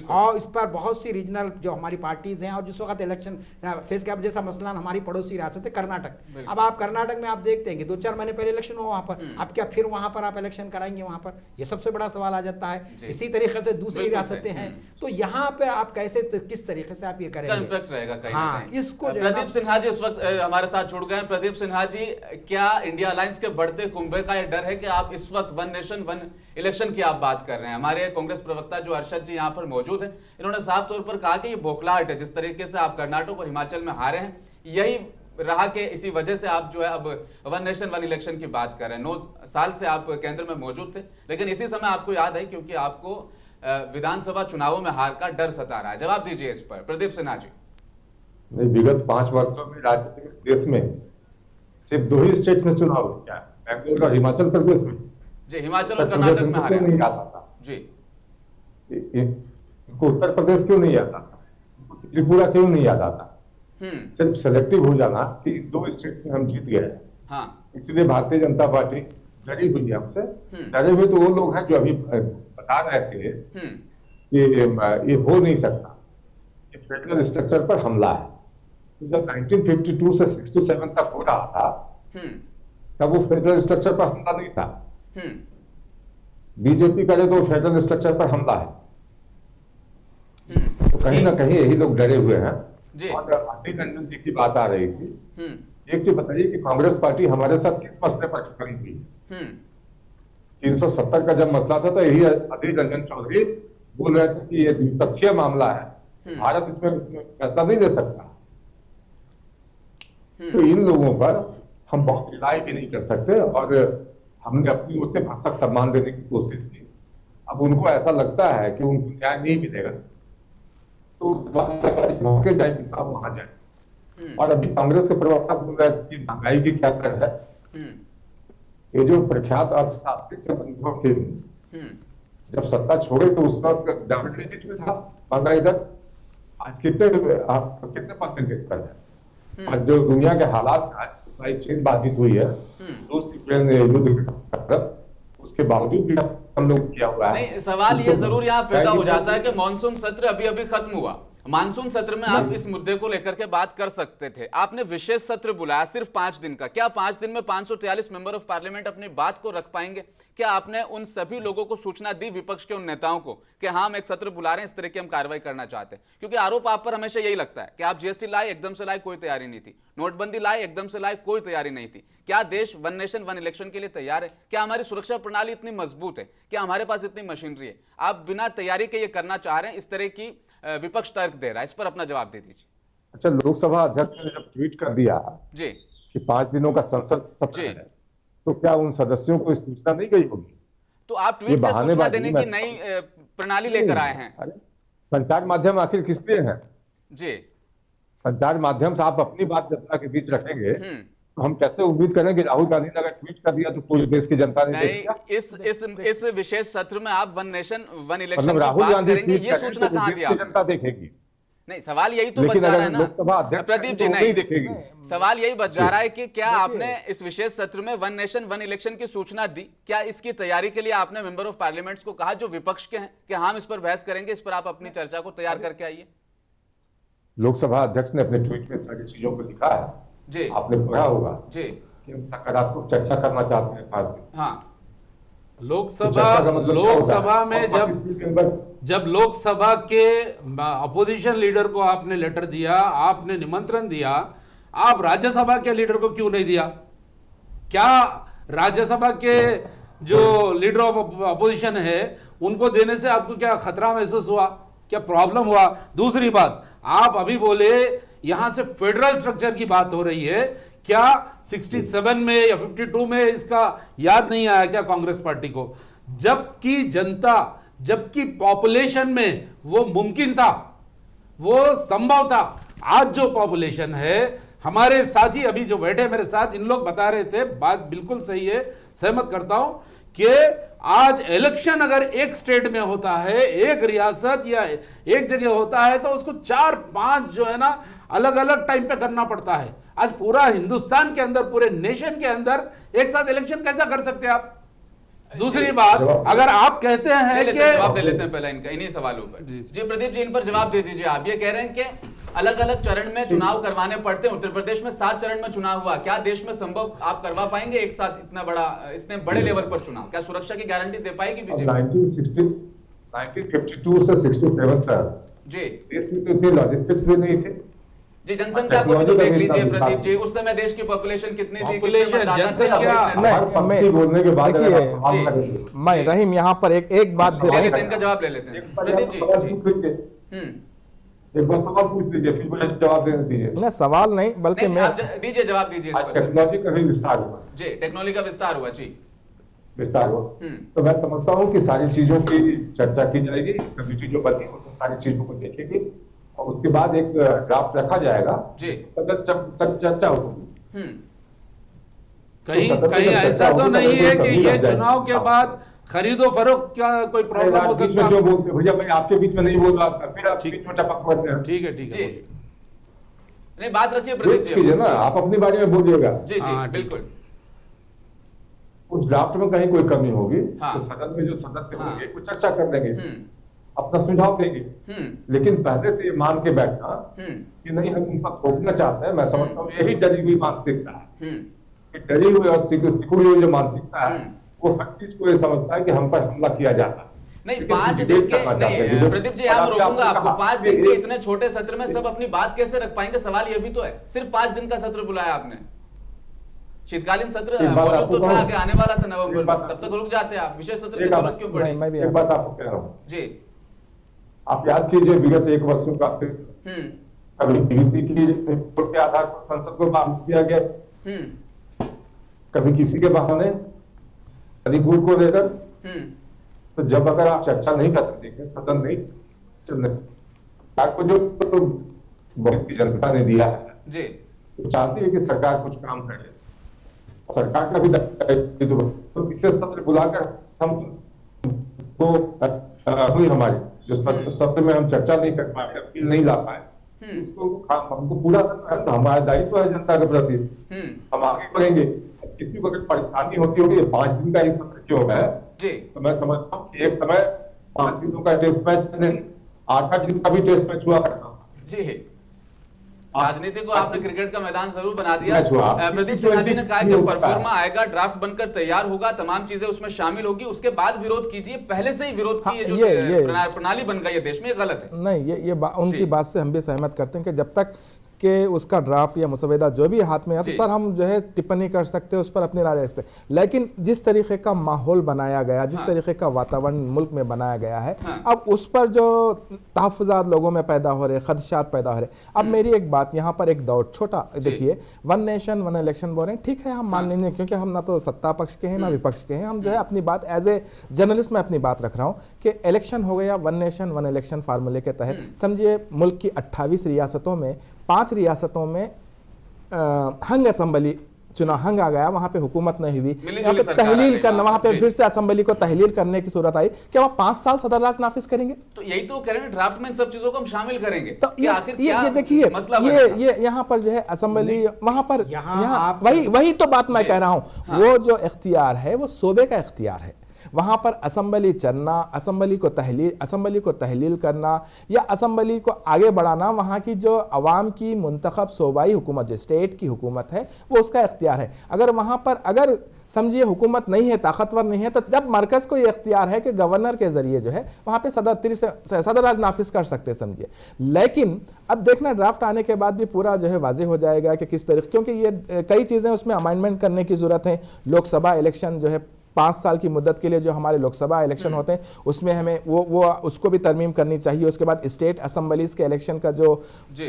और इस पर बहुत सी रीजनल जो हमारी पार्टीज हैं, और जिस वक्त इलेक्शन फेस के, अब जैसा मसला हमारी पड़ोसी रियासत है कर्नाटक। अब आप कर्नाटक में आप देखते हैं कि 2-4 महीने पहले इलेक्शन हो वहाँ पर, अब क्या फिर वहाँ पर आप इलेक्शन कराएंगे वहाँ पर? ये सबसे बड़ा सवाल आ जाता है। इसी तरीके से दूसरी रियासतें हैं, तो यहाँ पे आप कैसे, किस तरीके से आप ये करेंगे? हाँ, इसको प्रदीप सिन्हा जी इस वक्त हमारे साथ जुड़ गए। प्रदीप सिन्हा जी, क्या इंडिया अलायंस के बढ़ते कुंभे का यह डर है कि आप इस वक्त वन नेशन वन इलेक्शन की आप बात कर रहे हैं? हमारे कांग्रेस प्रवक्ता जो अरशद जी यहाँ पर मौजूद है, इन्होंने साफ तौर पर कहा कि ये बौखलाहट है, जिस तरीके से आप कर्नाटक और हिमाचल में हारे हैं, यही रहा कि इसी वजह से आप जो है अब वन नेशन वन इलेक्शन की बात कर रहे हैं। 9 साल से आप केंद्र में मौजूद थे, लेकिन इसी समय आपको याद है क्योंकि आपको विधानसभा चुनावों में हार का डर सता रहा है। जवाब दीजिए इस पर प्रदीप सिन्हा जी। नहीं, विगत 5 वर्षों में राज्य देश में सिर्फ 2 ही स्टेट में चुनाव हो गया, बेंगलोर और हिमाचल प्रदेश में। जी, हिमाचल और कर्नाटक में हारे नहीं आता था जी। इनको उत्तर प्रदेश क्यों नहीं आता था, त्रिपुरा क्यों नहीं आता था? सिर्फ सेलेक्टिव हो जाना कि 2 स्टेट्स में हम जीत गए। हाँ, इसलिए भारतीय जनता पार्टी डरी हुई है हमसे। डरे हुए तो वो लोग हैं जो अभी बता रहे थे कि ये हो नहीं सकता, ये फेडरल स्ट्रक्चर पर हमला है। तो जब 1952 से 67 तक हो रहा था, तब वो फेडरल स्ट्रक्चर पर हमला नहीं था। बीजेपी करे तो फेडरल स्ट्रक्चर पर हमला है। तो कहीं ना कहीं यही लोग डरे हुए हैं। और अधीर रंजन जी की बात आ रही थी, एक चीज बताइए कि कांग्रेस पार्टी हमारे साथ किस मसले पर खड़ी हुई? 370 का जब मसला था तो यही अधीर रंजन चौधरी बोल रहे थे कि ये द्विपक्षीय मामला है, भारत इसमें फैसला नहीं ले सकता। तो इन लोगों पर हम बहुत रिलाई भी नहीं कर सकते, और हमने अपनी ओर से भरसक सम्मान देने की कोशिश की। अब उनको ऐसा लगता है कि उनको न्याय नहीं मिलेगा, तो मौके जाए वहां जाए। और अभी कांग्रेस के प्रवक्ता बोल रहे हैं कि महंगाई की क्या दर है। ये जो प्रख्यात अर्थशास्त्री अनुभव सिंह जब सत्ता छोड़े तो उस वक्त डबल डिजिट में था महंगाई दर, आज कितने परसेंटेज पर है? और जो दुनिया के हालात सप्लाई चेन बाधित हुई है, रूस यूक्रेन युद्ध, उसके बावजूद भी हम लोग किया हुआ है। नहीं, सवाल ये जरूर यहाँ पैदा हो जाता है कि मॉनसून सत्र अभी अभी खत्म हुआ। मानसून सत्र में आप इस मुद्दे को लेकर के बात कर सकते थे, आपने विशेष सत्र बुलाया सिर्फ 5 दिन का। क्या 5 दिन में 543 मेंबर ऑफ पार्लियामेंट अपनी बात को रख पाएंगे? क्या आपने उन सभी लोगों को सूचना दी, विपक्ष के उन नेताओं को, कि हाँ हम एक सत्र बुला रहे हैं, इस तरह की हम कार्रवाई करना चाहते हैं? क्योंकि आरोप आप पर हमेशा यही लगता है कि आप जीएसटी लाए, एकदम से लाए, कोई तैयारी नहीं थी। नोटबंदी लाए, एकदम से लाए, कोई तैयारी नहीं थी। क्या देश वन नेशन वन इलेक्शन के लिए तैयार है? क्या हमारी सुरक्षा प्रणाली इतनी मजबूत है? क्या हमारे पास इतनी मशीनरी है? आप बिना तैयारी के ये करना चाह रहे हैं, इस तरह की विपक्ष तर्क दे रहा है, इस पर अपना जवाब दे दीजिए। अच्छा, लोकसभा अध्यक्ष ने जब ट्वीट कर दिया जी कि 5 दिनों का संसद सत्र है, तो क्या उन सदस्यों को सूचना नहीं गई होगी? तो आप ट्वीट से सूचना देने की नई प्रणाली लेकर आए हैं। संचार माध्यम आखिर किस लिए है? जी, संचार माध्यम से आप अपनी बात जनता के बीच रखेंगे हम कैसे उम्मीद करें कि राहुल गांधी ने अगर ट्वीट कर दिया तो पूरे देश की जनता ने देख लिया? नहीं, इस विशेष सत्र में आप वन नेशन वन इलेक्शन मतलब की राहुल बात गांधी करेंगे, ट्वीट ये करें सूचना तो कहाँ देश दी की आपने? जनता देखेगी। नहीं, सवाल यही तो बच लेकिन जा रहा है अगर ना लोकसभा अध्यक्ष प्रदीप जी, तो नहीं देखेगी। सवाल यही बच जा रहा है कि क्या आपने इस विशेष सत्र में वन नेशन वन इलेक्शन की सूचना दी? क्या इसकी तैयारी के लिए आपने मेंबर ऑफ पार्लियामेंट्स को कहा जो विपक्ष के हैं कि हम इस पर बहस करेंगे, इस पर आप अपनी चर्चा को तैयार करके आइए? लोकसभा अध्यक्ष ने अपने ट्वीट में सारी चीजों को लिखा है जी, आपने पढ़ा होगा जी, कि हम सकारात्मक चर्चा करना चाहते हैं भारतीय। हाँ, लोकसभा में जब लोकसभा के अपोजिशन लीडर को आपने लेटर दिया, आपने निमंत्रण दिया, आप राज्यसभा के लीडर को क्यों नहीं दिया? क्या राज्यसभा के जो लीडर ऑफ अपोजिशन है उनको देने से आपको क्या खतरा महसूस हुआ, क्या प्रॉब्लम हुआ? दूसरी बात, आप अभी बोले यहां से फेडरल स्ट्रक्चर की बात हो रही है, क्या 67 में या 52 में इसका याद नहीं आया क्या कांग्रेस पार्टी को? जबकि जनता, जबकि पॉपुलेशन में वो मुमकिन था, वो संभव था। आज जो पॉपुलेशन है, हमारे साथी अभी जो बैठे मेरे साथ, इन लोग बता रहे थे, बात बिल्कुल सही है, सहमत करता हूं कि आज इलेक्शन अगर एक स्टेट में होता है, एक रियासत या एक जगह होता है, तो उसको 4-5 जो है ना अलग अलग टाइम पे करना पड़ता है। आज पूरा हिंदुस्तान के अंदर, पूरे नेशन के अंदर एक साथ इलेक्शन कैसा कर सकते हैं आप? दूसरी बात, अगर आप कहते हैं कि जवाब ले लेते हैं पहले इनका, इन्हीं सवालों पर। जी प्रदीप जी, इन पर जवाब दे दीजिए। आप ये कह रहे हैं कि अलग अलग चरण में चुनाव करवाने पड़ते हैं। उत्तर प्रदेश में 7 चरण में चुनाव हुआ, क्या देश में संभव आप करवा पाएंगे एक साथ इतने बड़े लेवल पर चुनाव? क्या सुरक्षा की गारंटी दे पाएगी बीजेपी? 1952 से 67 तक जी देश में तो इतने लॉजिस्टिक्स भी नहीं थे जी। जनसंख्या को भी तो देख लीजिए प्रदीप जी, उस समय देश की पॉपुलेशन कितनी थी? बोलने के बाद मैं रहीम यहाँ पर एक बात इनका जवाब ले लेते हैं प्रदीप जी। एक बार सवाल पूछ लीजिए, फिर मुझे जवाब देने दीजिए। नहीं, सवाल नहीं, बल्कि मैं दीजिए जवाब दीजिए। टेक्नोलॉजी का भी विस्तार हुआ जी, टेक्नोलॉजी का विस्तार हुआ जी, विस्तार हुआ। तो मैं समझता हूँ कि सारी चीजों की चर्चा की जाएगी, कमेटी जो बनी उसमें सारी चीजों को देखेगी और उसके बाद एक ड्राफ्ट रखा जाएगा जी, सदन चर्चा होगी। कहीं ऐसा तो नहीं है कि ये चुनाव के बाद खरीदो फरोख्त क्या कोई प्रॉब्लम हो सकता है? जो बोलते भैया, मैं आपके बीच में नहीं बोल रहा था, फिर आप बीच में टपक पड़ते हैं। ठीक है, ठीक है, नहीं बात रखिए प्रदीप जी कीजिए ना, आप अपनी बारे में बोलिएगा। जी जी बिल्कुल। उस ड्राफ्ट में कहीं कोई कमी होगी हाँ। तो सदन में जो सदस्य होंगे वो चर्चा कर लेंगे, अपना सुझाव देंगे। लेकिन पहले से ये मान के बैठना कि नहीं हम उनका थोपना चाहते हैं, मैं समझता हूँ यही डरी हुई मानसिकता है। डरी हुई और सिकुड़ी हुई जो मानसिकता है वो हर चीज को ये समझता है कि हम पर हमला किया जाता है। नहीं 5 दिन के नहीं प्रदीप जी, आप रोकूंगा आपको। 5 दिन के इतने छोटे सत्र में सब अपनी बात कैसे रख पाएंगे? सवाल ये भी तो है। सिर्फ 5 दिन का सत्र बुलाया आपने, शीतकालीन सत्र मौजूद तो था, आगे आने वाला था नवंबर में, तब तक रुक जाते आप। विशेष सत्र की जरूरत क्यों पड़ी? एक बात आपको कह रहा हूँ जी, आप याद कीजिए विगत 1 वर्षों का कभी पीवीसी की रिपोर्ट के आधार पर संसद को बाधित किया गया, कभी किसी के बहाने अधिभूत को लेकर। तो जब अगर आप चर्चा नहीं करते, देखें सदन नहीं चलने आपको जो देश की जनता ने दिया है जी, तो चाहती है कि सरकार कुछ काम करे, सरकार का भी दायित्व। तो विशेष सत्र बुलाकर हम तो हुई हमारी जो सत्र में हम चर्चा नहीं कर पाए, अपील नहीं ला पाए, उसको हमको पूरा करना है। हमारा दायित्व है जनता के प्रति, हम आगे बढ़ेंगे। किसी को अगर परेशानी होती होगी 5 दिन का ही सत्र क्यों है जी, तो मैं समझता हूँ कि एक समय 5 दिनों का टेस्ट मैच नहीं, 8-8 दिन का भी टेस्ट मैच हुआ करता जी। राजनीति को आपने क्रिकेट का मैदान जरूर बना दिया। प्रदीप सिन्हा जी ने कहा कि परफॉर्मा आएगा, ड्राफ्ट बनकर तैयार होगा, तमाम चीजें उसमें शामिल होगी, उसके बाद विरोध कीजिए। पहले से ही विरोध की जो प्रणाली बन गई है देश में, ये गलत है। नहीं, ये उनकी बात से हम भी सहमत करते हैं कि जब तक कि उसका ड्राफ्ट या मुसवेदा जो भी हाथ में है उस पर हम जो है टिप्पणी कर सकते हैं, उस पर अपनी राय रख सकते हैं। लेकिन जिस तरीके का माहौल बनाया गया, जिस तरीके का वातावरण मुल्क में बनाया गया है, अब उस पर जो तहफ़्फ़ुज़ात लोगों में पैदा हो रहे, खदशात पैदा हो रहे। अब मेरी एक बात यहाँ पर, एक दौर छोटा देखिए, वन नेशन वन इलेक्शन बोल रहे हैं, ठीक है हम मान लेंगे, क्योंकि हम ना तो सत्ता पक्ष के हैं ना विपक्ष के हैं। हम जो है अपनी बात एज ए जर्नलिस्ट में अपनी बात रख रहा हूँ कि इलेक्शन हो गया, वन नेशन वन इलेक्शन फार्मूले के तहत समझिए मुल्क की 28 रियासतों में 5 रियासतों में हंग असेंबली चुनाव हंग आ गया, वहां पे हुकूमत नहीं हुई, मिली यहाँ जुली पे सरकार आ तहलील गई करना, वहां पे जी। फिर से असेंबली को तहलील करने की सूरत आई, क्या वह 5 साल सदर राज नाफिज करेंगे? तो यही तो कह रहे हैं, ड्राफ्ट में इन सब चीजों को हम शामिल करेंगे। तो कि आखिर क्या ये देखिए, मसला बन रहा है? ये यहाँ पर जो है असेंबली, वहां पर यहाँ यहाँ आप- वही तो बात मैं जी। कह रहा हूँ, हाँ। वो जो इख्तियार है वो सूबे का इख्तियार है। वहां पर असेंबली चलना, असेंबली को तहलील करना या असेंबली को आगे बढ़ाना, वहां की जो अवाम की मुंतखब सूबाई हुकूमत, जो स्टेट की हुकूमत है, वो उसका इख्तियार है। अगर वहां पर अगर समझिए हुकूमत नहीं है, ताकतवर नहीं है, तो जब मरकज को ये इख्तियार है कि गवर्नर के जरिए जो है वहां पे सदर राज नाफिज कर सकते हैं, समझिए। लेकिन अब देखना, ड्राफ्ट आने के बाद भी पूरा जो है वाज़ेह हो जाएगा कि किस तरीके, क्योंकि ये कई चीज़ें उसमें अमेंडमेंट करने की ज़रूरत है। लोकसभा इलेक्शन जो है 5 साल की मुद्दत के लिए जो हमारे लोकसभा इलेक्शन होते हैं, उसमें हमें वो उसको भी तरमीम करनी चाहिए। उसके बाद स्टेट असेंबलीज के इलेक्शन का जो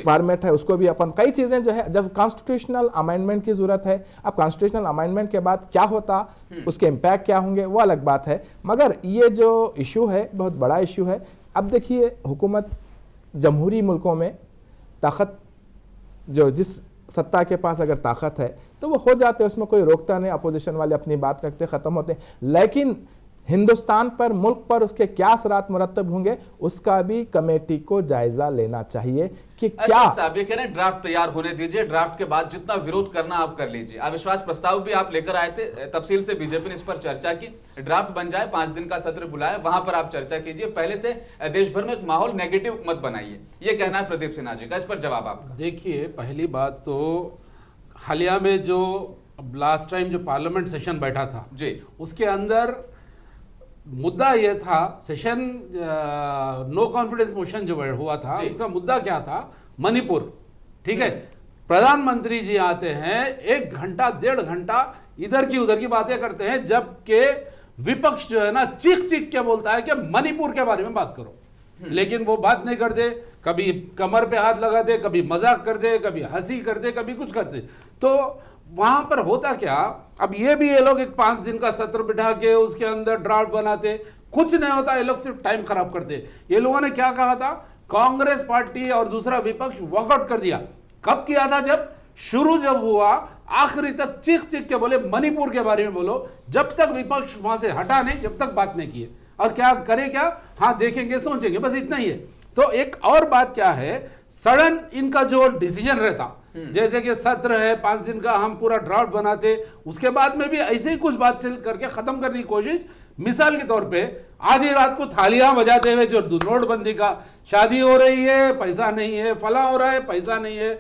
फॉर्मेट है उसको भी अपन, कई चीज़ें जो है, जब कॉन्स्टिट्यूशनल अमेंडमेंट की ज़रूरत है। अब कॉन्स्टिट्यूशनल अमेंडमेंट के बाद क्या होता, उसके इम्पैक्ट क्या होंगे, वो अलग बात है। मगर ये जो इशू है बहुत बड़ा इशू है। अब देखिए, हुकूमत जमहूरी मुल्कों में ताकत, जो जिस सत्ता के पास अगर ताकत है तो वो हो जाते हैं, उसमें कोई रोकता नहीं, अपोजिशन वाले अपनी बात रखते, ख़त्म होते हैं। लेकिन हिंदुस्तान पर, मुल्क पर उसके क्या असरात मुरतब होंगे, उसका भी कमेटी को जायजा लेना चाहिए कि क्या। साहब ये कह रहे हैं ड्राफ्ट तैयार होने दीजिए, ड्राफ्ट के बाद जितना विरोध करना आप कर लीजिए। अविश्वास प्रस्ताव भी आप लेकर आए थे, तफसील से बीजेपी ने इस पर चर्चा की। ड्राफ्ट बन जाए, 5 दिन का सत्र बुलाए, वहां पर आप चर्चा कीजिए। पहले से देश भर में एक माहौल नेगेटिव मत बनाइए, ये कहना है प्रदीप सिन्हा जी का। इस पर जवाब आपका। देखिए, पहली बात तो हालिया में जो लास्ट टाइम जो पार्लियामेंट सेशन बैठा था जी, उसके अंदर मुद्दा यह था, सेशन नो कॉन्फिडेंस मोशन जो हुआ था, उसका मुद्दा क्या था? मणिपुर। ठीक है, प्रधानमंत्री जी आते हैं, 1 घंटा 1.5 घंटा इधर की उधर की बातें करते हैं, जबकि विपक्ष जो है ना चीख चीख के बोलता है कि मणिपुर के बारे में बात करो, लेकिन वो बात नहीं करते। कभी कमर पे हाथ लगाते, कभी मजाक करते, कभी हंसी करते, कभी कुछ करते। तो वहां पर होता क्या, अब ये भी ये लोग एक 5 दिन का सत्र बिठा के उसके अंदर ड्राफ्ट बनाते, कुछ नहीं होता, ये लोग सिर्फ टाइम खराब करते। ये लोगों ने क्या कहा था, कांग्रेस पार्टी और दूसरा विपक्ष वॉकआउट कर दिया। कब किया था? जब शुरू जब हुआ, आखिरी तक चीख चीख के बोले मणिपुर के बारे में बोलो, जब तक विपक्ष वहां से हटा नहीं, जब तक बात नहीं किए। और क्या करे, क्या, हाँ देखेंगे सोचेंगे, बस इतना ही है। तो एक और बात क्या है, सडन इनका जो डिसीजन रहता, जैसे कि सत्र है 5 दिन का, हम पूरा ड्राफ्ट बनाते, उसके बाद में भी ऐसे ही कुछ बात चल करके खत्म करने की कोशिश। मिसाल के तौर पे आधी रात को थालियां बजाते हुए जो नोटबंदी का, शादी हो रही है पैसा नहीं है, फला हो रहा है पैसा नहीं है,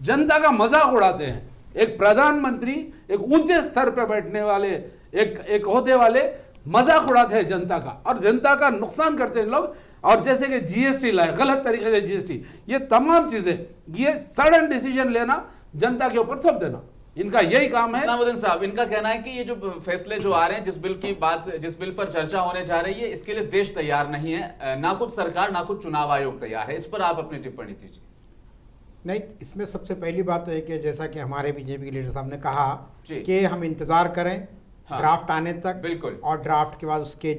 जनता का मजाक उड़ाते हैं। एक प्रधानमंत्री, एक ऊंचे स्तर पे बैठने वाले, एक ओहदे वाले मजाक उड़ाते हैं जनता का, और जनता का नुकसान करते हैं लोग। और जैसे कि जीएसटी लाए, गलत तरीके से जीएसटी, ये तमाम चीजें, ये सडन डिसीजन लेना, जनता के ऊपर थोप देना, इनका यही काम है। इस्लामुद्दीन साहब, इनका कहना है कि ये जो फैसले जो आ रहे हैं, जिस बिल पर चर्चा होने जा रही है, इसके लिए देश तैयार नहीं है, ना खुद सरकार ना खुद चुनाव आयोग तैयार है। इस पर आप अपनी टिप्पणी दीजिए। नहीं, इसमें सबसे पहली बात तो है कि जैसा कि हमारे बीजेपी के लीडर साहब ने कहा जी। कि हम इंतजार करें हाँ, ड्राफ्ट आने तक, बिल्कुल। और ड्राफ्ट के बाद उसके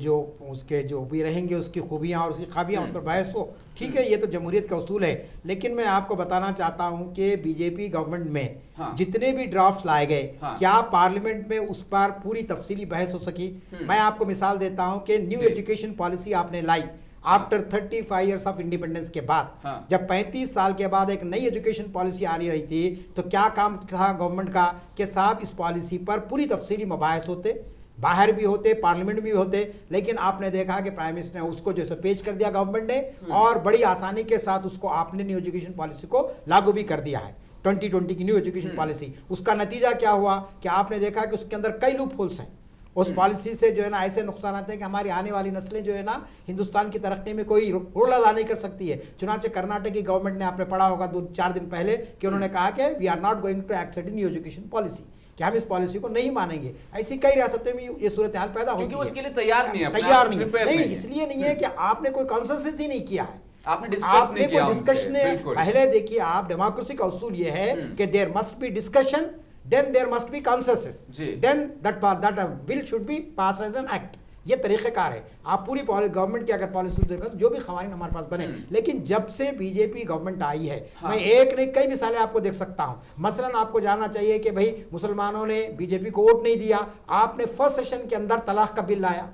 जो भी रहेंगे, उसकी खूबियां और उसकी खाबियां, उस पर बहस हो। ठीक है, ये तो जमहूरियत का उसूल है। लेकिन मैं आपको बताना चाहता हूं कि बीजेपी गवर्नमेंट में हाँ, जितने भी ड्राफ्ट लाए गए, हाँ, क्या पार्लियामेंट में उस पर पूरी तफसीली बहस हो सकी? मैं आपको मिसाल देता हूं कि न्यू एजुकेशन पॉलिसी आपने लाई आफ्टर 35 ईयर्स ऑफ इंडिपेंडेंस के बाद। हाँ, जब 35 साल के बाद एक नई एजुकेशन पॉलिसी आ रही थी, तो क्या काम था गवर्नमेंट का कि साहब इस पॉलिसी पर पूरी तफसीली मबाहिस होते, बाहर भी होते, पार्लियामेंट में भी होते। लेकिन आपने देखा कि प्राइम मिनिस्टर ने उसको जैसे पेश कर दिया गवर्नमेंट ने, और बड़ी आसानी के साथ उसको आपने न्यू एजुकेशन पॉलिसी को लागू भी कर दिया है, 2020 की न्यू एजुकेशन पॉलिसी। उसका नतीजा क्या हुआ कि आपने देखा कि उसके अंदर कई लूप होल्स हैं। उस पॉलिसी से जो है ना ऐसे नुकसान आते हैं कि हमारी आने वाली नस्लें जो है ना हिंदुस्तान की तरक्की में कोई रोल अदा नहीं कर सकती है। चुनाचे कर्नाटक की गवर्नमेंट ने, आपने पढ़ा होगा 2-4 दिन पहले, कि उन्होंने कहा कि we are not going to accept new education policy, कि हम इस पॉलिसी को नहीं मानेंगे। ऐसी कई रियासतों में ये सूरत हाल पैदा होती है, क्योंकि उसके लिए तैयार नहीं है, तैयार नहीं, इसलिए नहीं है कि आपने कोई कॉन्सेंसस ही नहीं किया है, आपने डिस्कस नहीं किया उनसे, डिस्कशन। पहले देखिए, आप डेमोक्रेसी का उसूल ये है कि there must be discussion, then there must be consensus, then that bill should be passed as an act। ये तरीक़ेकार है। आप पूरी गवर्नमेंट की अगर पॉलिसी देखो तो जो भी क़वानीन हमारे पास बने, लेकिन जब से बीजेपी गवर्नमेंट आई है, मैं एक नहीं कई मिसालें आपको देख सकता हूँ। मसलन आपको जानना चाहिए कि भाई मुसलमानों ने बीजेपी को वोट नहीं दिया, आपने फर्स्ट सेशन के अंदर तलाक का बिल लाया,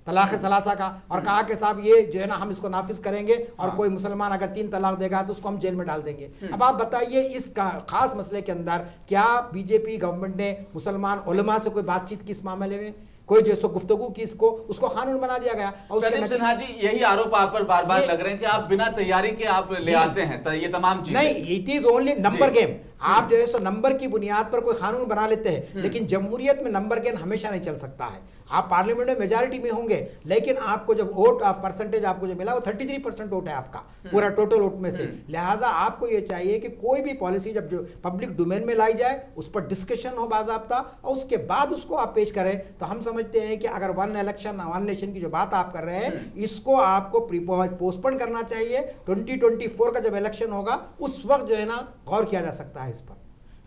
तलाक सलासा का, और कहा कि साहब ये जो है ना हम इसको नाफिज करेंगे और कोई मुसलमान अगर 3 तलाक देगा तो उसको हम जेल में डाल देंगे। अब आप बताइए इस खास मसले के अंदर क्या बीजेपी गवर्नमेंट ने मुसलमान उलमा से कोई बातचीत की इस मामले में, कोई जो गुफ्तगू की, इसको उसको कानून बना दिया गया। और प्रदीप सिन्हा जी यही आरोप आप पर बार बार लग रहे हैं कि आप बिना तैयारी के आप ले आते हैं ये तमाम चीजें। नहीं, it is only number game. आप जो है सो नंबर की बुनियाद पर कोई कानून बना लेते हैं, लेकिन जमहूरियत में नंबर गेम हमेशा नहीं चल सकता है। आप पार्लियामेंट में मेजॉरिटी में होंगे, लेकिन आपको जब वोट परसेंटेज आपको जो मिला वो 33% वोट है आपका पूरा टोटल वोट में से। लिहाजा आपको ये चाहिए कि कोई भी पॉलिसी जब जो पब्लिक डोमेन में लाई जाए उस पर डिस्कशन हो बाज़ाब्ता, और उसके बाद उसको आप पेश करें। तो हम समझते हैं कि अगर वन इलेक्शन वन नेशन की जो बात आप कर रहे हैं, इसको आपको पोस्टपोन करना चाहिए। 2024 का जब इलेक्शन होगा उस वक्त जो है ना गौर किया जा सकता है इस पर।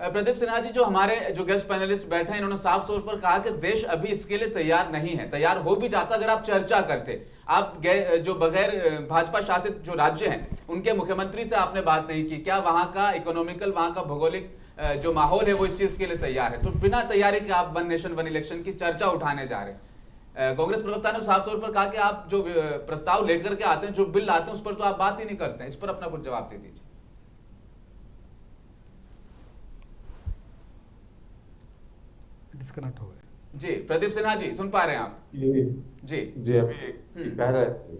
प्रदीप सिन्हा जी, जो हमारे जो गेस्ट पैनलिस्ट बैठे हैं, इन्होंने साफ तौर पर कहा कि देश अभी इसके लिए तैयार नहीं है। तैयार हो भी जाता अगर आप चर्चा करते। आप जो बगैर भाजपा शासित जो राज्य हैं उनके मुख्यमंत्री से आपने बात नहीं की, क्या वहां का इकोनॉमिकल, वहां का भौगोलिक जो माहौल है वो इस चीज के लिए तैयार है? तो बिना तैयारी के आप वन नेशन वन इलेक्शन की चर्चा उठाने जा रहे हैं। कांग्रेस प्रवक्ता ने साफ तौर पर कहा कि आप जो प्रस्ताव लेकर के आते हैं, जो बिल लाते हैं, उस पर तो आप बात ही नहीं करते हैं। इस पर अपना कुछ जवाब दे दीजिए। डिस्कनेक्ट हो गए जी। प्रदीप सिन्हा जी सुन पा रहे हैं आप? जी अभी कह रहे थे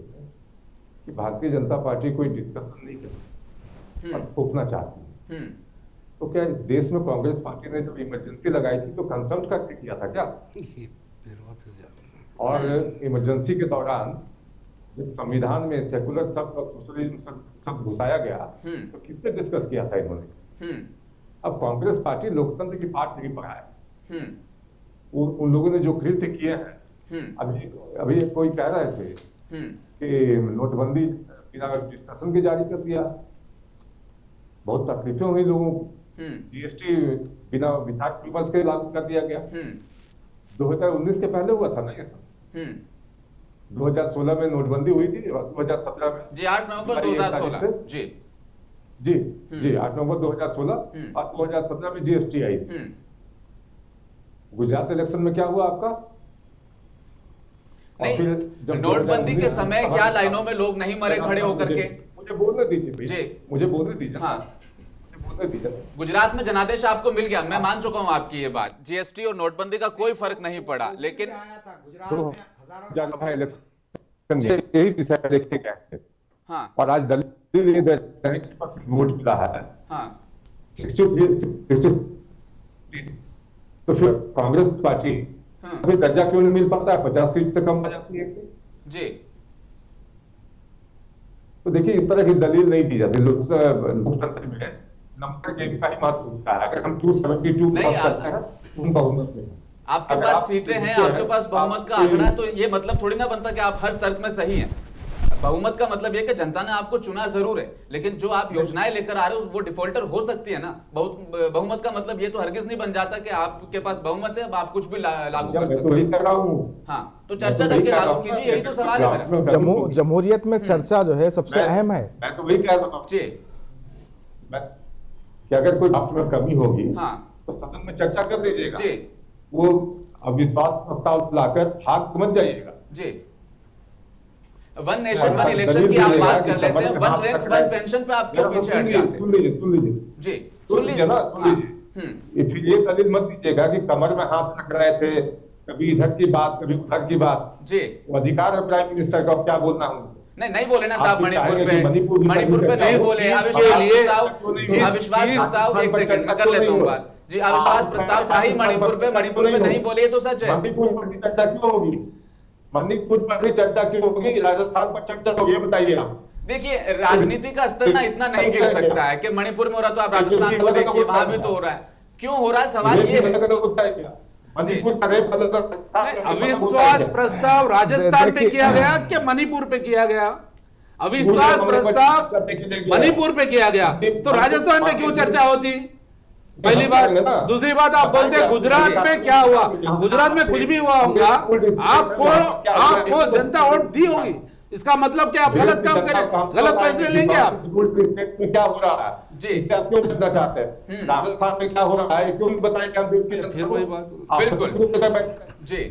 कि भारतीय जनता पार्टी कोई डिस्कशन नहीं करती और थोपना चाहती है। तो क्या इस देश में कांग्रेस पार्टी ने जब इमरजेंसी लगाई थी तो कंसल्ट करके किया था क्या? और इमरजेंसी के दौरान जब संविधान में सेकुलर शब्द और सोशलिज्म शब्द घुसाया गया तो किससे डिस्कस किया था इन्होंने? अब कांग्रेस पार्टी लोकतंत्र की पाठ नहीं पढ़ा है। उन लोगों ने जो कृत्य किए हैं, अभी कोई कह रहे थे कि नोटबंदी बिना डिस्कशन के जारी कर दिया, बहुत तकलीफें हुई लोगों को। जीएसटी बिना विचार विमर्श के लागू कर दिया गया। 2019 के पहले हुआ था ना ये सब। 2016 में नोटबंदी हुई थी और 2017 में जी 8 नवंबर 2016 जी 8 नवंबर 2016 और 2017 में जीएसटी आई थी। गुजरात इलेक्शन में क्या हुआ आपका? नहीं, नोटबंदी के समय क्या लाइनों में लोग नहीं मरे खड़े होकर के? मुझे बोलने दीजिए भैया, मुझे बोलने दीजिए। हाँ, गुजरात में जनादेश आपको मिल गया, मैं मान चुका हूं आपकी ये बात। जीएसटी और नोटबंदी का कोई फर्क नहीं पड़ा, लेकिन यही विषय लेके गए। हाँ, और आज दलित वोट मिला है। हाँ, 63 तो फिर कांग्रेस पार्टी अभी दर्जा क्यों नहीं मिल पाता है? 50 सीट से कम आ जाती है जी। तो देखिए इस तरह की दलील नहीं दी जाती लोकतंत्र में। नंबर गेम का ही महत्व होता है। अगर हम 272 पास करते हैं उन बहुमत में, आपके पास सीटें हैं, आपके पास बहुमत का आंकड़ा है, तो ये मतलब थोड़ी ना बनता कि आप हर तर्क में सही हैं। बहुमत का मतलब ये कि जनता ने आपको चुना जरूर है, लेकिन जो आप योजनाएं लेकर आ रहे हो वो डिफॉल्टर हो सकती है ना। बहुमत का मतलब ये तो हरगिज नहीं बन जाता कि आपके पास बहुमत है, अब आप कुछ भी लागू कर सकते हो। हाँ, तो चर्चा करके लागू कीजिए, यही तो सवाल है मेरा। जमहूरियत में चर्चा जो है सबसे अहम है। मैं तो वही कह रहा हूँ कि अगर कोई बात में कमी होगी तो सदन में चर्चा कर दीजिएगा। वो अविश्वास प्रस्ताव लाकर भाग मत जाइएगा जी। वन नेशन वन इलेक्शन की आप बात कर लेते हैं, वन रैंक वन पेंशन पे आप क्यों पीछे हट जाते हैं? सुन लीजिए जी, सुन लीजिए। फिर ये दलील मत दीजिएगा कि कमर में हाथ रख रहे थे, कभी इधर की बात कभी उधर की बात जी। वो अधिकार है प्राइम मिनिस्टर का, क्या बोलना हूँ? नहीं बोले ना साहब, मणिपुर पे नहीं बोले। अविश्वास प्रस्ताव, एक सेकंड मैं कर लेता हूँ बात जी। अविश्वास प्रस्ताव था ही मणिपुर पे नहीं बोले, तो सच है। मणिपुर पर चर्चा क्यों होगी? मणिपुर पर भी चर्चा क्यों होगी? राजस्थान पर चर्चा होगी, बताइए आप। देखिए राजनीति का स्तर ना इतना नहीं गिर सकता है कि मणिपुर में हो रहा तो आप राजस्थान को देखिए, वहां भी तो हो रहा है। क्यों हो रहा है, सवाल ये है। अविश्वास प्रस्ताव राजस्थान पे किया गया कि मणिपुर पे किया गया? अविश्वास प्रस्ताव मणिपुर पे किया गया तो राजस्थान में क्यों चर्चा होती? पहली बात। दूसरी बात, आप बोलते हैं गुजरात में क्या हुआ, गुजरात में कुछ भी हुआ होगा, आपको जनता वोट दी होगी, इसका मतलब क्या आप गलत काम करें, गलत फैसले लेंगे आप। स्टेट में क्या हो रहा है जी, इससे आप क्यों बचना चाहते हैं? राजस्थान में क्या हो रहा है क्यों बताएं कि हम देश के फिर वही बात। बिल्कुल जी,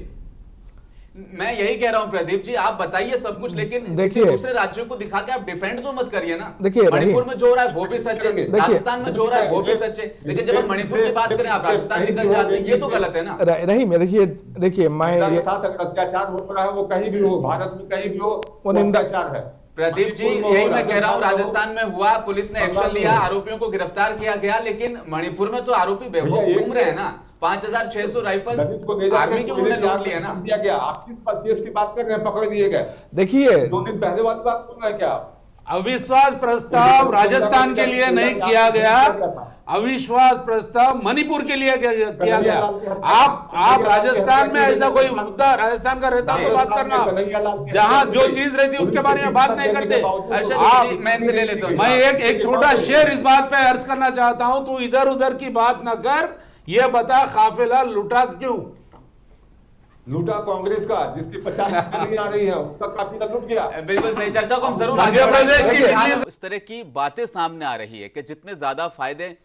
मैं यही कह रहा हूं प्रदीप जी, आप बताइए सब कुछ, लेकिन देखिए, दूसरे राज्यों को दिखा के आप डिफेंड तो मत करिए ना। देखिए, मणिपुर में जो हो रहा है वो भी सच है, राजस्थान में जो हो रहा है वो भी सच है, लेकिन जब हम मणिपुर की बात करें आप राजस्थान निकल जाते हैं, ये तो गलत है ना। रहीम, देखिए मैं साथ अगर अत्याचार हो रहा है वो कहीं भी हो, भारत में कहीं भी हो, वो अत्याचार है। प्रदीप जी, यही मैं कह रहा हूँ, राजस्थान में हुआ, पुलिस ने एक्शन लिया, आरोपियों को गिरफ्तार किया गया, लेकिन मणिपुर में तो आरोपी बेवकूफ घूम रहे हैं ना। 5600 राइफल आर्मी के उन्होंने लूट लिया ना। दिया गया, आप किस केस की बात कर रहे हैं, पकड़ दिए गए? देखिए 2 दिन पहले वाली बात कर रहे हैं क्या आप? अविश्वास प्रस्ताव राजस्थान के लिए नहीं किया गया, अविश्वास प्रस्ताव मणिपुर के लिए किया गया। आप राजस्थान में ऐसा कोई मुद्दा राजस्थान का रहता तो बात करना, जहां जो चीज रहती है उसके बारे में बात नहीं करते। मैं इनसे ले लेता हूं। मैं एक छोटा शेर इस बात पे अर्ज करना चाहता हूं, तू इधर उधर की बात न कर, ये बता काफिला लूटा क्यों? लूटा कांग्रेस का, जिसकी 50 नहीं आ रही है, उसका काफिला लूट गया। बिल्कुल सही, चर्चा को हम जरूर आगे बढ़ाएंगे। इस तरह की बातें सामने आ रही है कि जितने ज्यादा फायदे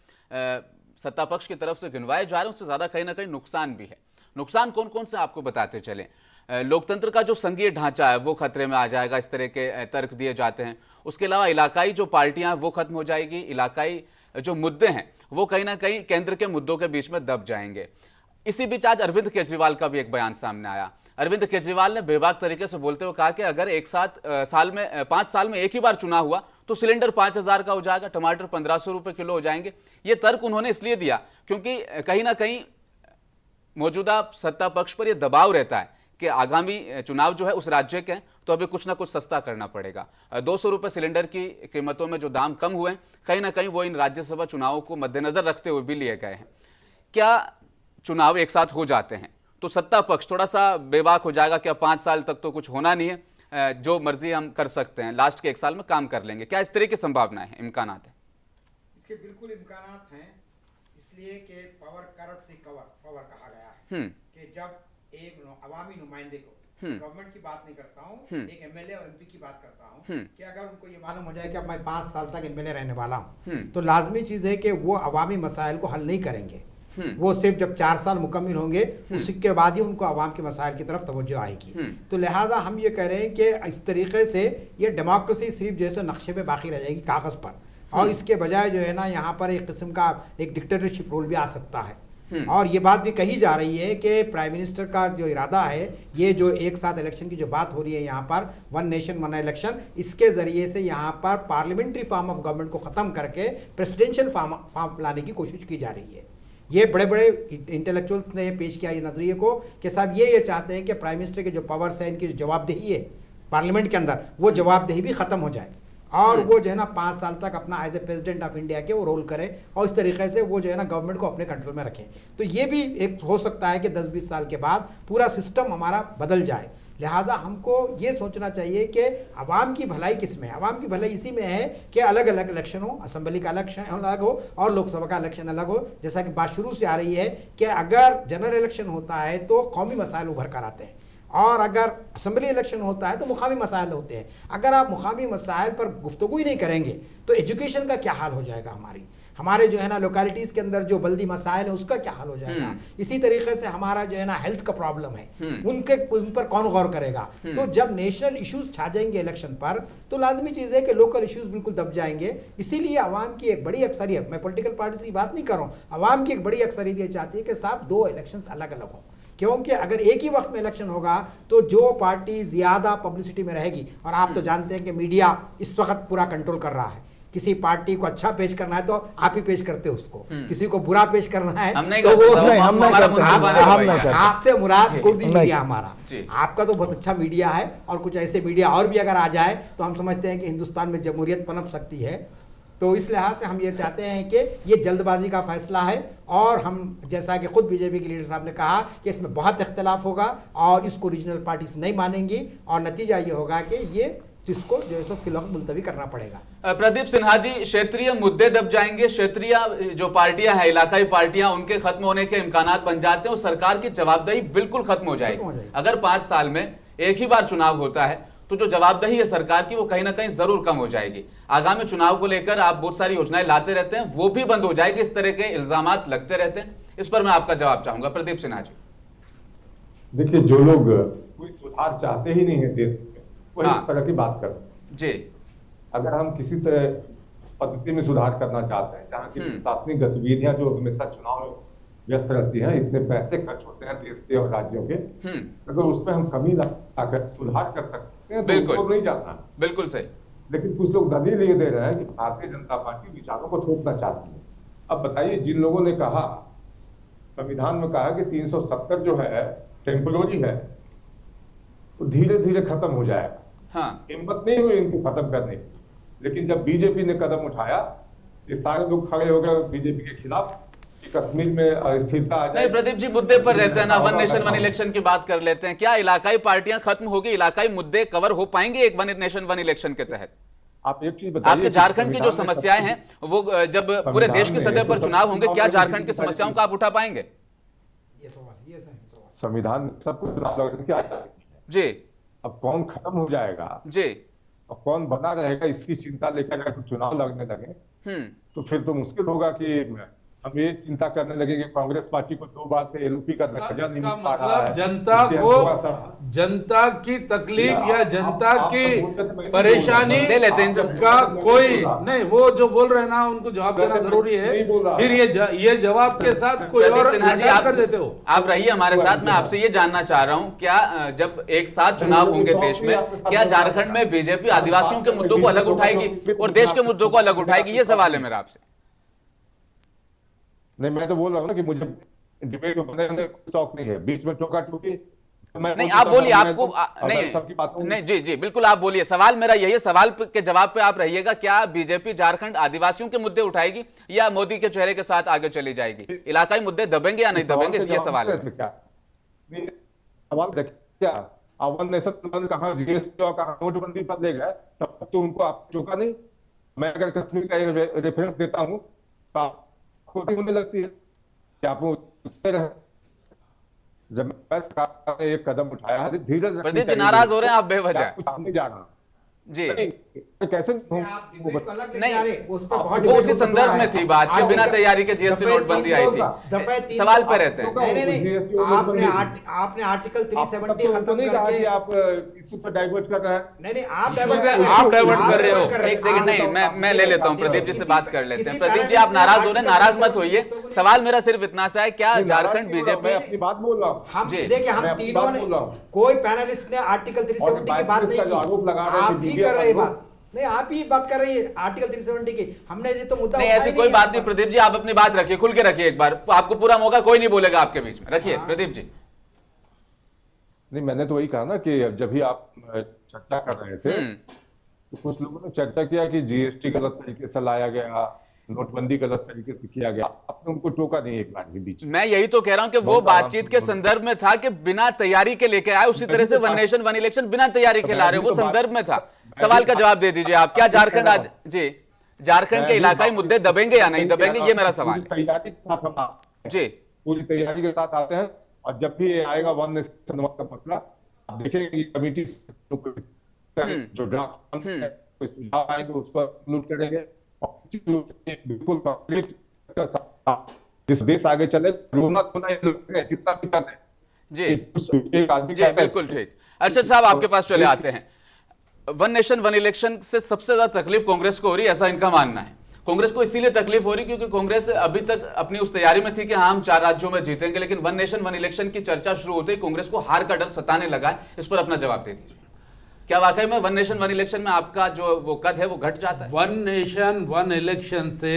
सत्ता पक्ष की तरफ से गिनवाए जा रहे हैं, उससे ज्यादा कहीं ना कहीं नुकसान भी है। नुकसान कौन कौन से आपको बताते चले। लोकतंत्र का जो संघीय ढांचा है वो खतरे में आ जाएगा, इस तरह के तर्क दिए जाते हैं। उसके अलावा इलाकाई जो पार्टियां हैं वो खत्म हो जाएगी, इलाकाई जो मुद्दे हैं वो कहीं ना कहीं केंद्र के मुद्दों के बीच में दब जाएंगे। इसी बीच आज अरविंद केजरीवाल का भी एक बयान सामने आया। अरविंद केजरीवाल ने बेबाक तरीके से बोलते हुए कहा कि अगर 5 साल में एक ही बार चुनाव हुआ तो सिलेंडर 5000 का हो जाएगा, टमाटर 1500 रुपए किलो हो जाएंगे। ये तर्क उन्होंने इसलिए दिया क्योंकि कहीं ना कहीं मौजूदा सत्ता पक्ष पर यह दबाव रहता है कि आगामी चुनाव जो है उस राज्य के हैं तो अभी कुछ ना कुछ सस्ता करना पड़ेगा। 200 रुपए सिलेंडर की कीमतों में जो दाम कम हुए हैं, कहीं ना कहीं वो इन राज्यसभा चुनावों को मद्देनजर रखते हुए भी लिए गए हैं। क्या चुनाव एक साथ हो जाते हैं तो सत्ता पक्ष थोड़ा सा बेबाक हो जाएगा कि अब 5 साल तक तो कुछ होना नहीं है, जो मर्जी हम कर सकते हैं, लास्ट के 1 साल में काम कर लेंगे। क्या इस तरह की संभावनाएं हैं, इम्कानात है? इसके बिल्कुल इम्कानात हैं, इसलिए कि पावर करप्ट से पावर कहा गया है कि जब एक अवामी नुमाइंदे को, गवर्नमेंट की बात नहीं करता हूँ, एक एमएलए और एमपी की बात करता हूँ, कि अगर उनको ये मालूम हो जाए कि अब मैं 5 साल तक एमएलए रहने वाला हूँ, तो लाजमी चीज़ है कि वो अवामी मसाइल को हल नहीं करेंगे। वो सिर्फ जब 4 साल मुकम्मल होंगे उसके बाद ही उनको आवाम के मसाइल की तरफ तवज्जो आएगी। तो लिहाजा हम ये कह रहे हैं कि इस तरीके से ये डेमोक्रेसी सिर्फ जैसे नक्शे पे बाकी रह जाएगी कागज़ पर, और इसके बजाय जो है ना यहाँ पर एक किस्म का एक डिक्टेटरशिप रोल भी आ सकता है। और ये बात भी कही जा रही है कि प्राइम मिनिस्टर का जो इरादा है, ये जो एक साथ इलेक्शन की जो बात हो रही है यहाँ पर, 1 नेशन 1 इलेक्शन, इसके ज़रिए से यहाँ पर पार्लियामेंट्री फॉर्म ऑफ गवर्नमेंट को ख़त्म करके प्रेसिडेंशियल फॉर्म लाने की कोशिश की जा रही है। ये बड़े बड़े इंटेलेक्चुअल्स ने पेश किया ये नज़रिए को कि साहब ये चाहते हैं कि प्राइम मिनिस्टर के जो पावर्स है, इनकी जो जवाबदेही है पार्लियामेंट के अंदर, वो जवाबदेही भी ख़त्म हो जाए और वो जो है ना 5 साल तक अपना as a president of India के वो रोल करें और इस तरीके से वो जो है ना गवर्नमेंट को अपने कंट्रोल में रखें। तो ये भी एक हो सकता है कि 10-20 साल के बाद पूरा सिस्टम हमारा बदल जाए। लिहाजा हमको ये सोचना चाहिए कि आवाम की भलाई किस में है। आवाम की भलाई इसी में है कि अलग अलग इलेक्शन हो, असेंबली का इलेक्शन अलग हो और लोकसभा का इलेक्शन अलग हो। जैसा कि बात शुरू से आ रही है कि अगर जनरल इलेक्शन होता है तो कौमी मसाइल उभर कर आते हैं, और अगर असेंबली इलेक्शन होता है तो मुकामी मसाइल होते हैं। अगर आप मुकामी मसाइल पर गुफ्तगू ही नहीं करेंगे तो एजुकेशन का क्या हाल हो जाएगा, हमारे जो है ना लोकेलिटीज़ के अंदर जो बल्दी मसाइल है उसका क्या हाल हो जाएगा। इसी तरीके से हमारा जो है ना हेल्थ का प्रॉब्लम है, उन पर कौन गौर करेगा। तो जब नेशनल इश्यूज छा जाएंगे इलेक्शन पर तो लाजमी चीज़ है कि लोकल इश्यूज बिल्कुल दब जाएंगे। इसीलिए आवाम की एक बड़ी अक्सरियत, मैं पॉलिटिकल पार्टी से बात नहीं कर रहा हूँ, आवाम की एक बड़ी अक्सरियत ये चाहती है कि साहब 2 इलेक्शन अलग अलग हो, क्योंकि अगर एक ही वक्त में इलेक्शन होगा तो जो पार्टी ज़्यादा पब्लिसिटी में रहेगी, और आप तो जानते हैं कि मीडिया इस वक्त पूरा कंट्रोल कर रहा है, किसी पार्टी को अच्छा पेश करना है तो आप ही पेश करते हो उसको, किसी को बुरा पेश करना है तो वो आपसे मुराद कुर्दी मीडिया हमारा, आपका तो बहुत अच्छा मीडिया है, और कुछ ऐसे मीडिया और भी अगर आ जाए तो हम समझते हैं कि हिंदुस्तान में जमहूरियत पनप सकती है। तो इस लिहाज से हम ये चाहते हैं कि ये जल्दबाजी का फैसला है, और हम जैसा कि खुद बीजेपी के लीडर साहब ने कहा कि इसमें बहुत इख्तलाफ होगा और इसको रीजनल पार्टीज नहीं मानेंगी, और नतीजा ये होगा कि ये जिसको जो है सो फिलहाल मुलतवी करना पड़ेगा। प्रदीप सिन्हा जी, क्षेत्रीय मुद्दे दब जाएंगे, क्षेत्रीय जो पार्टियां हैं, इलाकाई पार्टियां, उनके खत्म होने के इम्कानात बन जाते हैं और सरकार की जवाबदेही बिल्कुल खत्म हो जाएगी। अगर 5 साल में एक ही बार चुनाव होता है तो जो जवाबदेही है सरकार की वो कहीं ना कहीं जरूर कम हो जाएगी। आगामी चुनाव को लेकर आप बहुत सारी योजनाएं लाते रहते हैं, वो भी बंद हो जाएगी, इस तरह के इल्जामात लगते रहते हैं। इस पर मैं आपका जवाब चाहूंगा, प्रदीप सिन्हा जी। देखिए, जो लोग कोई सुधार चाहते ही नहीं है देश में, वो इस तरह की बात कर सकते हैं। जी, अगर हम किसी तरह पद्धति में सुधार करना चाहते हैं जहाँ की प्रशासनिक गतिविधियां जो हमेशा चुनाव में व्यस्त रहती हैं, इतने पैसे खर्च होते हैं देश के और राज्यों के, अगर उसमें हम कमी लाकर सुधार कर सकते हैं तो उसको नहीं जाना। बिल्कुल सही। लेकिन कुछ लोग दलील ये दे रहे हैं कि भारतीय जनता पार्टी विचारों को थोपना चाहती है। अब बताइए, जिन लोगों ने कहा, संविधान में कहा कि 370 जो है टेम्पोररी है, तो धीरे धीरे खत्म हो जाएगा। हाँ, हिम्मत नहीं हुई इनको खत्म करने की। लेकिन जब बीजेपी ने कदम उठाया, ये सारे लोग खड़े हो गए बीजेपी के खिलाफ, कश्मीर में अस्थिरता आ जाए। नहीं प्रदीप जी, मुद्दे पर रहते हैं ना, वन नेशन वन इलेक्शन की बात कर लेते हैं। क्या इलाकाई पार्टियां खत्म होगी, इलाकाई मुद्दे कवर हो पाएंगे एक वन नेशन वन इलेक्शन के तहत? आप एक चीज बताइए, आपके झारखंड की जो समस्याएं हैं वो जब पूरे देश की सतह पर चुनाव होंगे, क्या झारखंड की समस्याओं का आप उठा पाएंगे? ये सवाल संविधान सब कुछ चुनाव लड़ने की आजादी है जी। अब कौन खत्म हो जाएगा जी, और कौन बना रहेगा, इसकी चिंता लेकर अगर चुनाव लड़ने लगे तो फिर तो मुश्किल होगा कि हम ये चिंता करने लगे कि कांग्रेस पार्टी को 2 बार से एलओपी का दर्जा नहीं मिल पा रहा है। जनता की तकलीफ या जनता की परेशानी ले लेते हैं का कोई नहीं, वो जो बोल रहे हैं ना उनको जवाब देना जरूरी है। फिर ये जवाब के साथ कोई और सिन्हा जी, आप कर देते हो। आप रहिए हमारे साथ। मैं आपसे ये जानना चाह रहा हूं, क्या जब एक साथ चुनाव होंगे देश में, क्या झारखंड में बीजेपी आदिवासियों के मुद्दों को अलग उठाएगी और देश के मुद्दों को अलग उठाएगी? ये सवाल है मेरा आपसे। नहीं, मैं तो बोल रहा हूँ ना कि मुझे डिबेट में बनने का शौक नहीं है, बीच में टोका टोकी नहीं। आप बोलिए, आपको नहीं जी जी बिल्कुल आप बोलिए। सवाल मेरा यही है, सवाल के जवाब पे आप रहिएगा। क्या बीजेपी झारखंड आदिवासियों के मुद्दे उठाएगी या मोदी के चेहरे के साथ आगे चली जाएगी? इलाकाई मुद्दे दबेंगे या नहीं दबेंगे, ये सवाल है। सवाल क्या वन नेशन कहाँ जीएसटी और कहाँ नोटबंदी पर ले गए, तब तो उनको आप चौका नहीं। मैं अगर कश्मीर का रेफरेंस देता हूँ तो होने लगती है कि आप उससे जब सरकार ने एक कदम उठाया है, धीरज प्रदीप जी नाराज हो रहे हैं आप बेवजह। सामने जाना जी कैसे नहीं, वो उसी संदर्भ में थी बात कि बिना तैयारी के जीएसटी नोटबंदी आई थी। सवाल पे रहते हैं। नहीं, आपने आर्टिकल 370 खत्म करके आप इशू से डाइवर्ट कर रहे हैं। नहीं, आप डाइवर्ट कर रहे हो। एक सेकंड, नहीं मैं ले लेता हूँ, प्रदीप जी से बात कर लेते हैं। प्रदीप जी आप नाराज हो रहे हैं, नाराज मत होइए। सवाल मेरा सिर्फ इतना सा है, क्या झारखंड बीजेपी अपनी बात बोल रहा हूँ। हम देखिए, हम तीनों ने, कोई पैनलिस्ट ने आर्टिकल 370 की बात नहीं की, आरोप लगा रहे हैं कर रहे बात नहीं, आप ही बात कर रही है आर्टिकल 370 की। हमने ये तो मुद्दा नहीं, ऐसी कोई बात नहीं। प्रदीप जी आप अपनी बात रखिए, खुल के रखिए, एक बार आपको पूरा मौका, कोई नहीं बोलेगा आपके बीच में। रखिए प्रदीप जी। नहीं, मैंने तो वही कहा ना कि जब भी आप चर्चा कर रहे थे तो कुछ लोगों ने चर्चा किया कि जीएसटी गलत तरीके से लाया गया, नोटबंदी गलत तरीके से किया गया, आपने उनको टोका नहीं एक बार के बीच। मैं यही तो कह रहा हूं कि वो बातचीत के संदर्भ में था कि बिना तैयारी के लेके आए, उसी तरह से वन नेशन वन इलेक्शन बिना तैयारी के ला रहे हो, वो संदर्भ में था। सवाल का जवाब दे दीजिए आप, क्या झारखंड जी झारखंड के इलाकाई मुद्दे दबेंगे या नहीं दबेंगे, ये मेरा सवाल है। तैयारी के साथ हम जी पूरी तैयारी के साथ आते हैं, और जब भी आएगा वन नेशन का मसला, आप देखेंगे कमेटी जो ड्राफ्ट सुझाव आएंगे उसको इंक्लूड करेंगे, बिल्कुल जिस देश आगे चले जितना भी कर जी जी बिल्कुल ठीक। अरशद साहब आपके पास चले आते हैं। वन नेशन वन इलेक्शन से सबसे ज्यादा तकलीफ कांग्रेस को हो रही है, ऐसा इनका मानना है। कांग्रेस को इसीलिए तकलीफ हो रही क्योंकि कांग्रेस अभी तक अपनी उस तैयारी में थी कि हाँ हम 4 राज्यों में जीतेंगे, लेकिन वन नेशन वन इलेक्शन की चर्चा शुरू होते ही कांग्रेस को हार का डर सताने लगा है। इस पर अपना जवाब दे दीजिए। क्या वाकई में वन नेशन वन इलेक्शन में आपका जो वो कद है वो घट जाता है? वन नेशन वन इलेक्शन से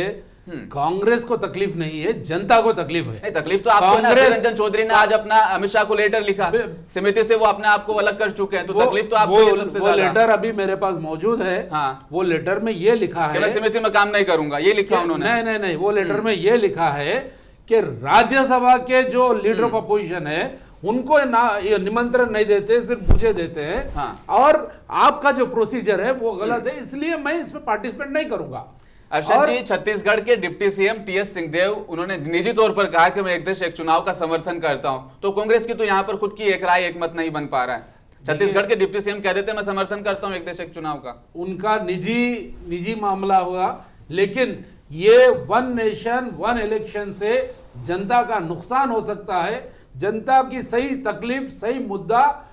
कांग्रेस को तकलीफ नहीं है, जनता को तकलीफ है। नहीं, तकलीफ तो आपको ना। रंजन चौधरी ने आज अपना अमित शाह को लेटर लिखा, समिति से वो अपने आप को अलग कर चुके हैं, तो तकलीफ तो आपको ये सबसे ज्यादा। लेटर अभी मेरे पास मौजूद है। हाँ। वो लेटर में ये लिखा है मैं समिति में काम नहीं करूंगा, ये लिखा उन्होंने। नहीं, वो लेटर में ये लिखा है कि राज्यसभा के जो लीडर ऑफ अपोजिशन है उनको ना ये निमंत्रण नहीं देते, सिर्फ मुझे देते हैं। हाँ। और आपका जो प्रोसीजर है वो गलत है, इसलिए मैं इसमें पार्टिसिपेट नहीं करूंगा। अर्शद जी, छत्तीसगढ़ के डिप्टी सीएम टीएस सिंहदेव उन्होंने निजी तौर पर कहा कि मैं एक देश एक चुनाव का समर्थन करता हूं, तो कांग्रेस की तो यहां पर खुद की एक राय एक मत नहीं बन पा रहा है। छत्तीसगढ़ के डिप्टी सीएम कह देते हैं मैं समर्थन करता हूं एक देश एक चुनाव का। उनका निजी मामला हुआ, लेकिन ये वन नेशन वन इलेक्शन से जनता का नुकसान हो सकता है। जनता की सही तकलीफ, सही मुद्दा,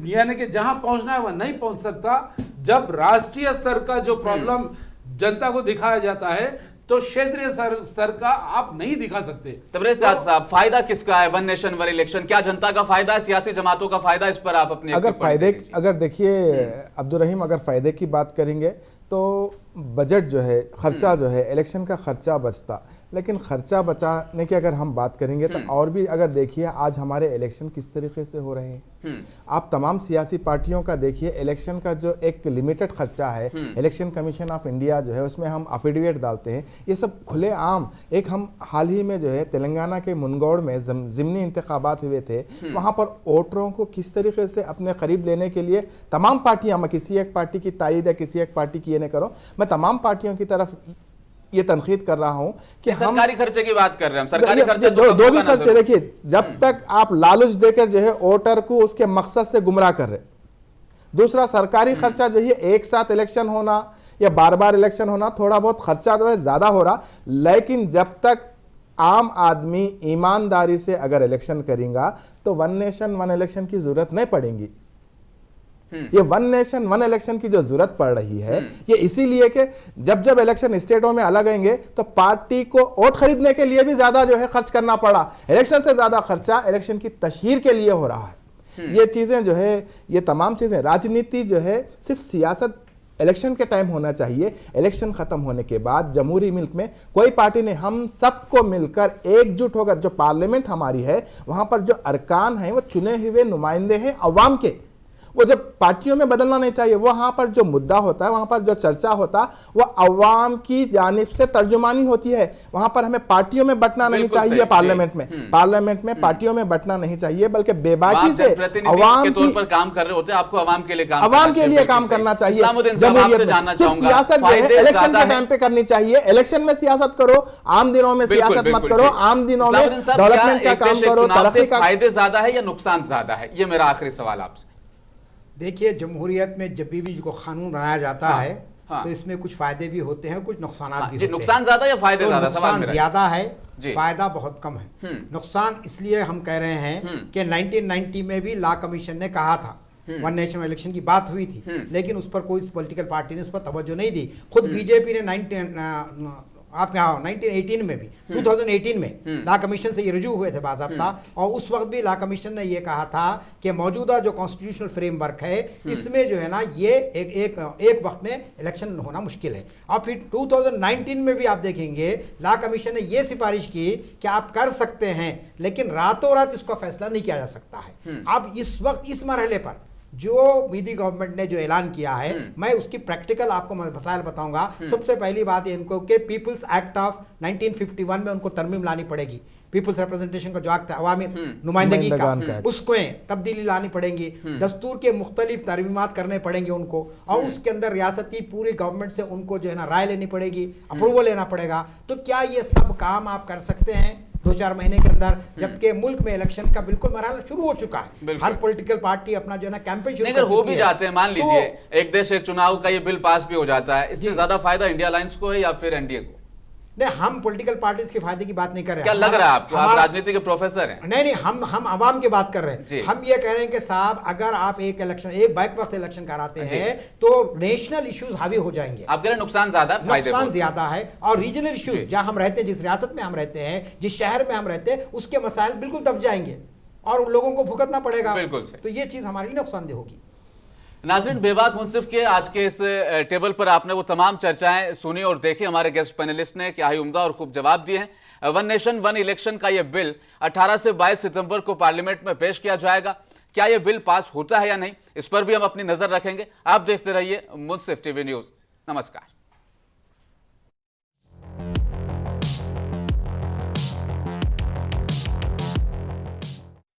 यानी कि जहां पहुंचना है वह नहीं पहुंच सकता। जब राष्ट्रीय स्तर का जो प्रॉब्लम जनता को दिखाया जाता है तो क्षेत्रीय स्तर का आप नहीं दिखा सकते। तबरेज ताज साहब, फायदा किसका है वन नेशन वन इलेक्शन? क्या जनता का फायदा है, सियासी जमातों का फायदा? इस पर आप अपनी अगर देखिए अब्दुल रहीम, अगर फायदे की बात करेंगे तो बजट जो है, खर्चा जो है, इलेक्शन का खर्चा बचता, लेकिन खर्चा बचाने की अगर हम बात करेंगे तो और भी अगर देखिए आज हमारे इलेक्शन किस तरीके से हो रहे हैं। आप तमाम सियासी पार्टियों का देखिए, इलेक्शन का जो एक लिमिटेड खर्चा है, इलेक्शन कमीशन ऑफ इंडिया जो है उसमें हम अफिडेविट डालते हैं, ये सब खुले आम। एक हम हाल ही में जो है तेलंगाना के मुनगौड़ में ज़िमनी इंतखाबात हुए थे, वहाँ पर वोटरों को किस तरीके से अपने करीब लेने के लिए तमाम पार्टियाँ, मैं किसी एक पार्टी की तायद या किसी एक पार्टी की ये नहीं करो, मैं तमाम पार्टियों की तरफ ये तनकीद कर रहा हूं कि हम सरकारी खर्चे की बात कर रहे हैं। सरकारी खर्चे दो भी खर्चे देखिए, जब तक आप लालच देकर जो है वोटर को उसके मकसद से गुमराह कर रहे। दूसरा, सरकारी खर्चा जो है एक साथ इलेक्शन होना या बार बार इलेक्शन होना, थोड़ा बहुत खर्चा जो है ज्यादा हो रहा, लेकिन जब तक आम आदमी ईमानदारी से अगर इलेक्शन करेगा तो वन नेशन वन इलेक्शन की जरूरत नहीं पड़ेगी। ये वन नेशन वन इलेक्शन की जो जरूरत पड़ रही है ये इसीलिए कि जब जब इलेक्शन स्टेटों में अलग आएंगे तो पार्टी को वोट खरीदने के लिए भी ज्यादा जो है खर्च करना पड़ा। इलेक्शन से ज्यादा खर्चा इलेक्शन की तशहीर के लिए हो रहा है। ये चीजें जो है, ये तमाम चीजें, राजनीति जो है सिर्फ सियासत इलेक्शन के टाइम होना चाहिए। इलेक्शन खत्म होने के बाद जमहूरी मुल्क में कोई पार्टी ने, हम सबको मिलकर एकजुट होकर, जो पार्लियामेंट हमारी है वहां पर जो अरकान हैं वो चुने हुए नुमाइंदे हैं अवाम के, वो जब पार्टियों में बदलना नहीं चाहिए। वहां पर जो मुद्दा होता है, वहां पर जो चर्चा होता है, वो अवाम की जानिब से तर्जुमानी होती है। वहां पर हमें पार्टियों में बंटना नहीं चाहिए। पार्लियामेंट में पार्टियों में बंटना नहीं चाहिए, बल्कि बेबाकी से अवाम के तौर पर काम कर रहे होते हैं, आपको अवाम के लिए काम करना चाहिए। सिर्फ सियासत जो है इलेक्शन के टाइम पे करनी चाहिए। इलेक्शन में सियासत करो, आम दिनों में सियासत मत करो। आम दिनों में डेवलपमेंट का काम करो, तरक्की का। फायदे ज्यादा है या नुकसान ज्यादा है, ये मेरा आखिरी सवाल आपसे। देखिए, जमहूरियत में जब भी को कानून बनाया जाता है तो इसमें कुछ फायदे भी होते हैं, कुछ नुकसान भी होते हैं। नुकसान ज्यादा या फायदे ज्यादा? नुकसान ज्यादा है, फायदा बहुत कम है। नुकसान इसलिए हम कह रहे हैं कि 1990 में भी लॉ कमीशन ने कहा था, वन नेशन इलेक्शन की बात हुई थी, लेकिन उस पर कोई पॉलिटिकल पार्टी ने उस पर तवज्जो नहीं दी। खुद बीजेपी ने 1918 में भी 2018 में लॉ कमीशन से ये रुजू हुए थे बाज़ाब्ता, और उस वक्त भी लॉ कमीशन ने ये कहा था कि मौजूदा जो कॉन्स्टिट्यूशनल फ्रेमवर्क है इसमें जो है ना ये एक वक्त में इलेक्शन होना मुश्किल है। और फिर 2019 में भी आप देखेंगे लॉ कमीशन ने ये सिफारिश की कि आप कर सकते हैं, लेकिन रातों रात इसका फैसला नहीं किया जा सकता है। अब इस वक्त इस मरहले पर जो मोदी गवर्नमेंट ने जो ऐलान किया है, मैं उसकी प्रैक्टिकल आपको मसाइल बताऊंगा। सबसे पहली बात इनको कि पीपल्स एक्ट ऑफ 1951 में उनको तरमीम लानी पड़ेगी। पीपल्स रिप्रेजेंटेशन का जो एक्ट है, अवामी नुमाइंदगी का, उसको तब्दीली लानी पड़ेंगी। दस्तूर के मुख्तलिफ तरमीमात करने पड़ेंगे उनको, और उसके अंदर रियासती पूरी गवर्नमेंट से उनको जो है ना राय लेनी पड़ेगी, अप्रूवल लेना पड़ेगा। तो क्या ये सब काम आप कर सकते हैं 2-4 महीने के अंदर, जबकि मुल्क में इलेक्शन का बिल्कुल मरहला शुरू हो चुका है। हर पॉलिटिकल पार्टी अपना जो है ना कैंपेन शुरू अगर हो भी जाते हैं, मान लीजिए एक देश एक चुनाव का ये बिल पास भी हो जाता है, इससे ज्यादा फायदा इंडिया अलायंस को है या फिर एनडीए को? नहीं, हम पॉलिटिकल पार्टीज के फायदे की बात नहीं कर रहे हैं। क्या लग रहा है आपको? आप राजनीति के प्रोफेसर हैं। नहीं, हम आवाम की बात कर रहे हैं। हम ये कह रहे हैं कि साहब, अगर आप एक बैक वक्त इलेक्शन कराते हैं तो नेशनल इश्यूज हावी हो जाएंगे। आप कह रहे हैं नुकसान ज्यादा है, फायदे नुकसान ज्यादा है। और रीजनल इश्यूज, जहां हम रहते हैं, जिस रियासत में हम रहते हैं, जिस शहर में हम रहते हैं, उसके मसाइल बिल्कुल दब जाएंगे और उन लोगों को भुगतना पड़ेगा। बिल्कुल। तो ये चीज हमारे लिए नुकसानदेह होगी। नाज़रीन, बेबाक मुंसिफ के आज के इस टेबल पर आपने वो तमाम चर्चाएं सुनी और देखी। हमारे गेस्ट पैनलिस्ट ने क्या ही उम्दा और खूब जवाब दिए हैं। वन नेशन वन इलेक्शन का ये बिल 18 से 22 सितंबर को पार्लियामेंट में पेश किया जाएगा। क्या ये बिल पास होता है या नहीं, इस पर भी हम अपनी नजर रखेंगे। आप देखते रहिए मुंसिफ टीवी न्यूज। नमस्कार।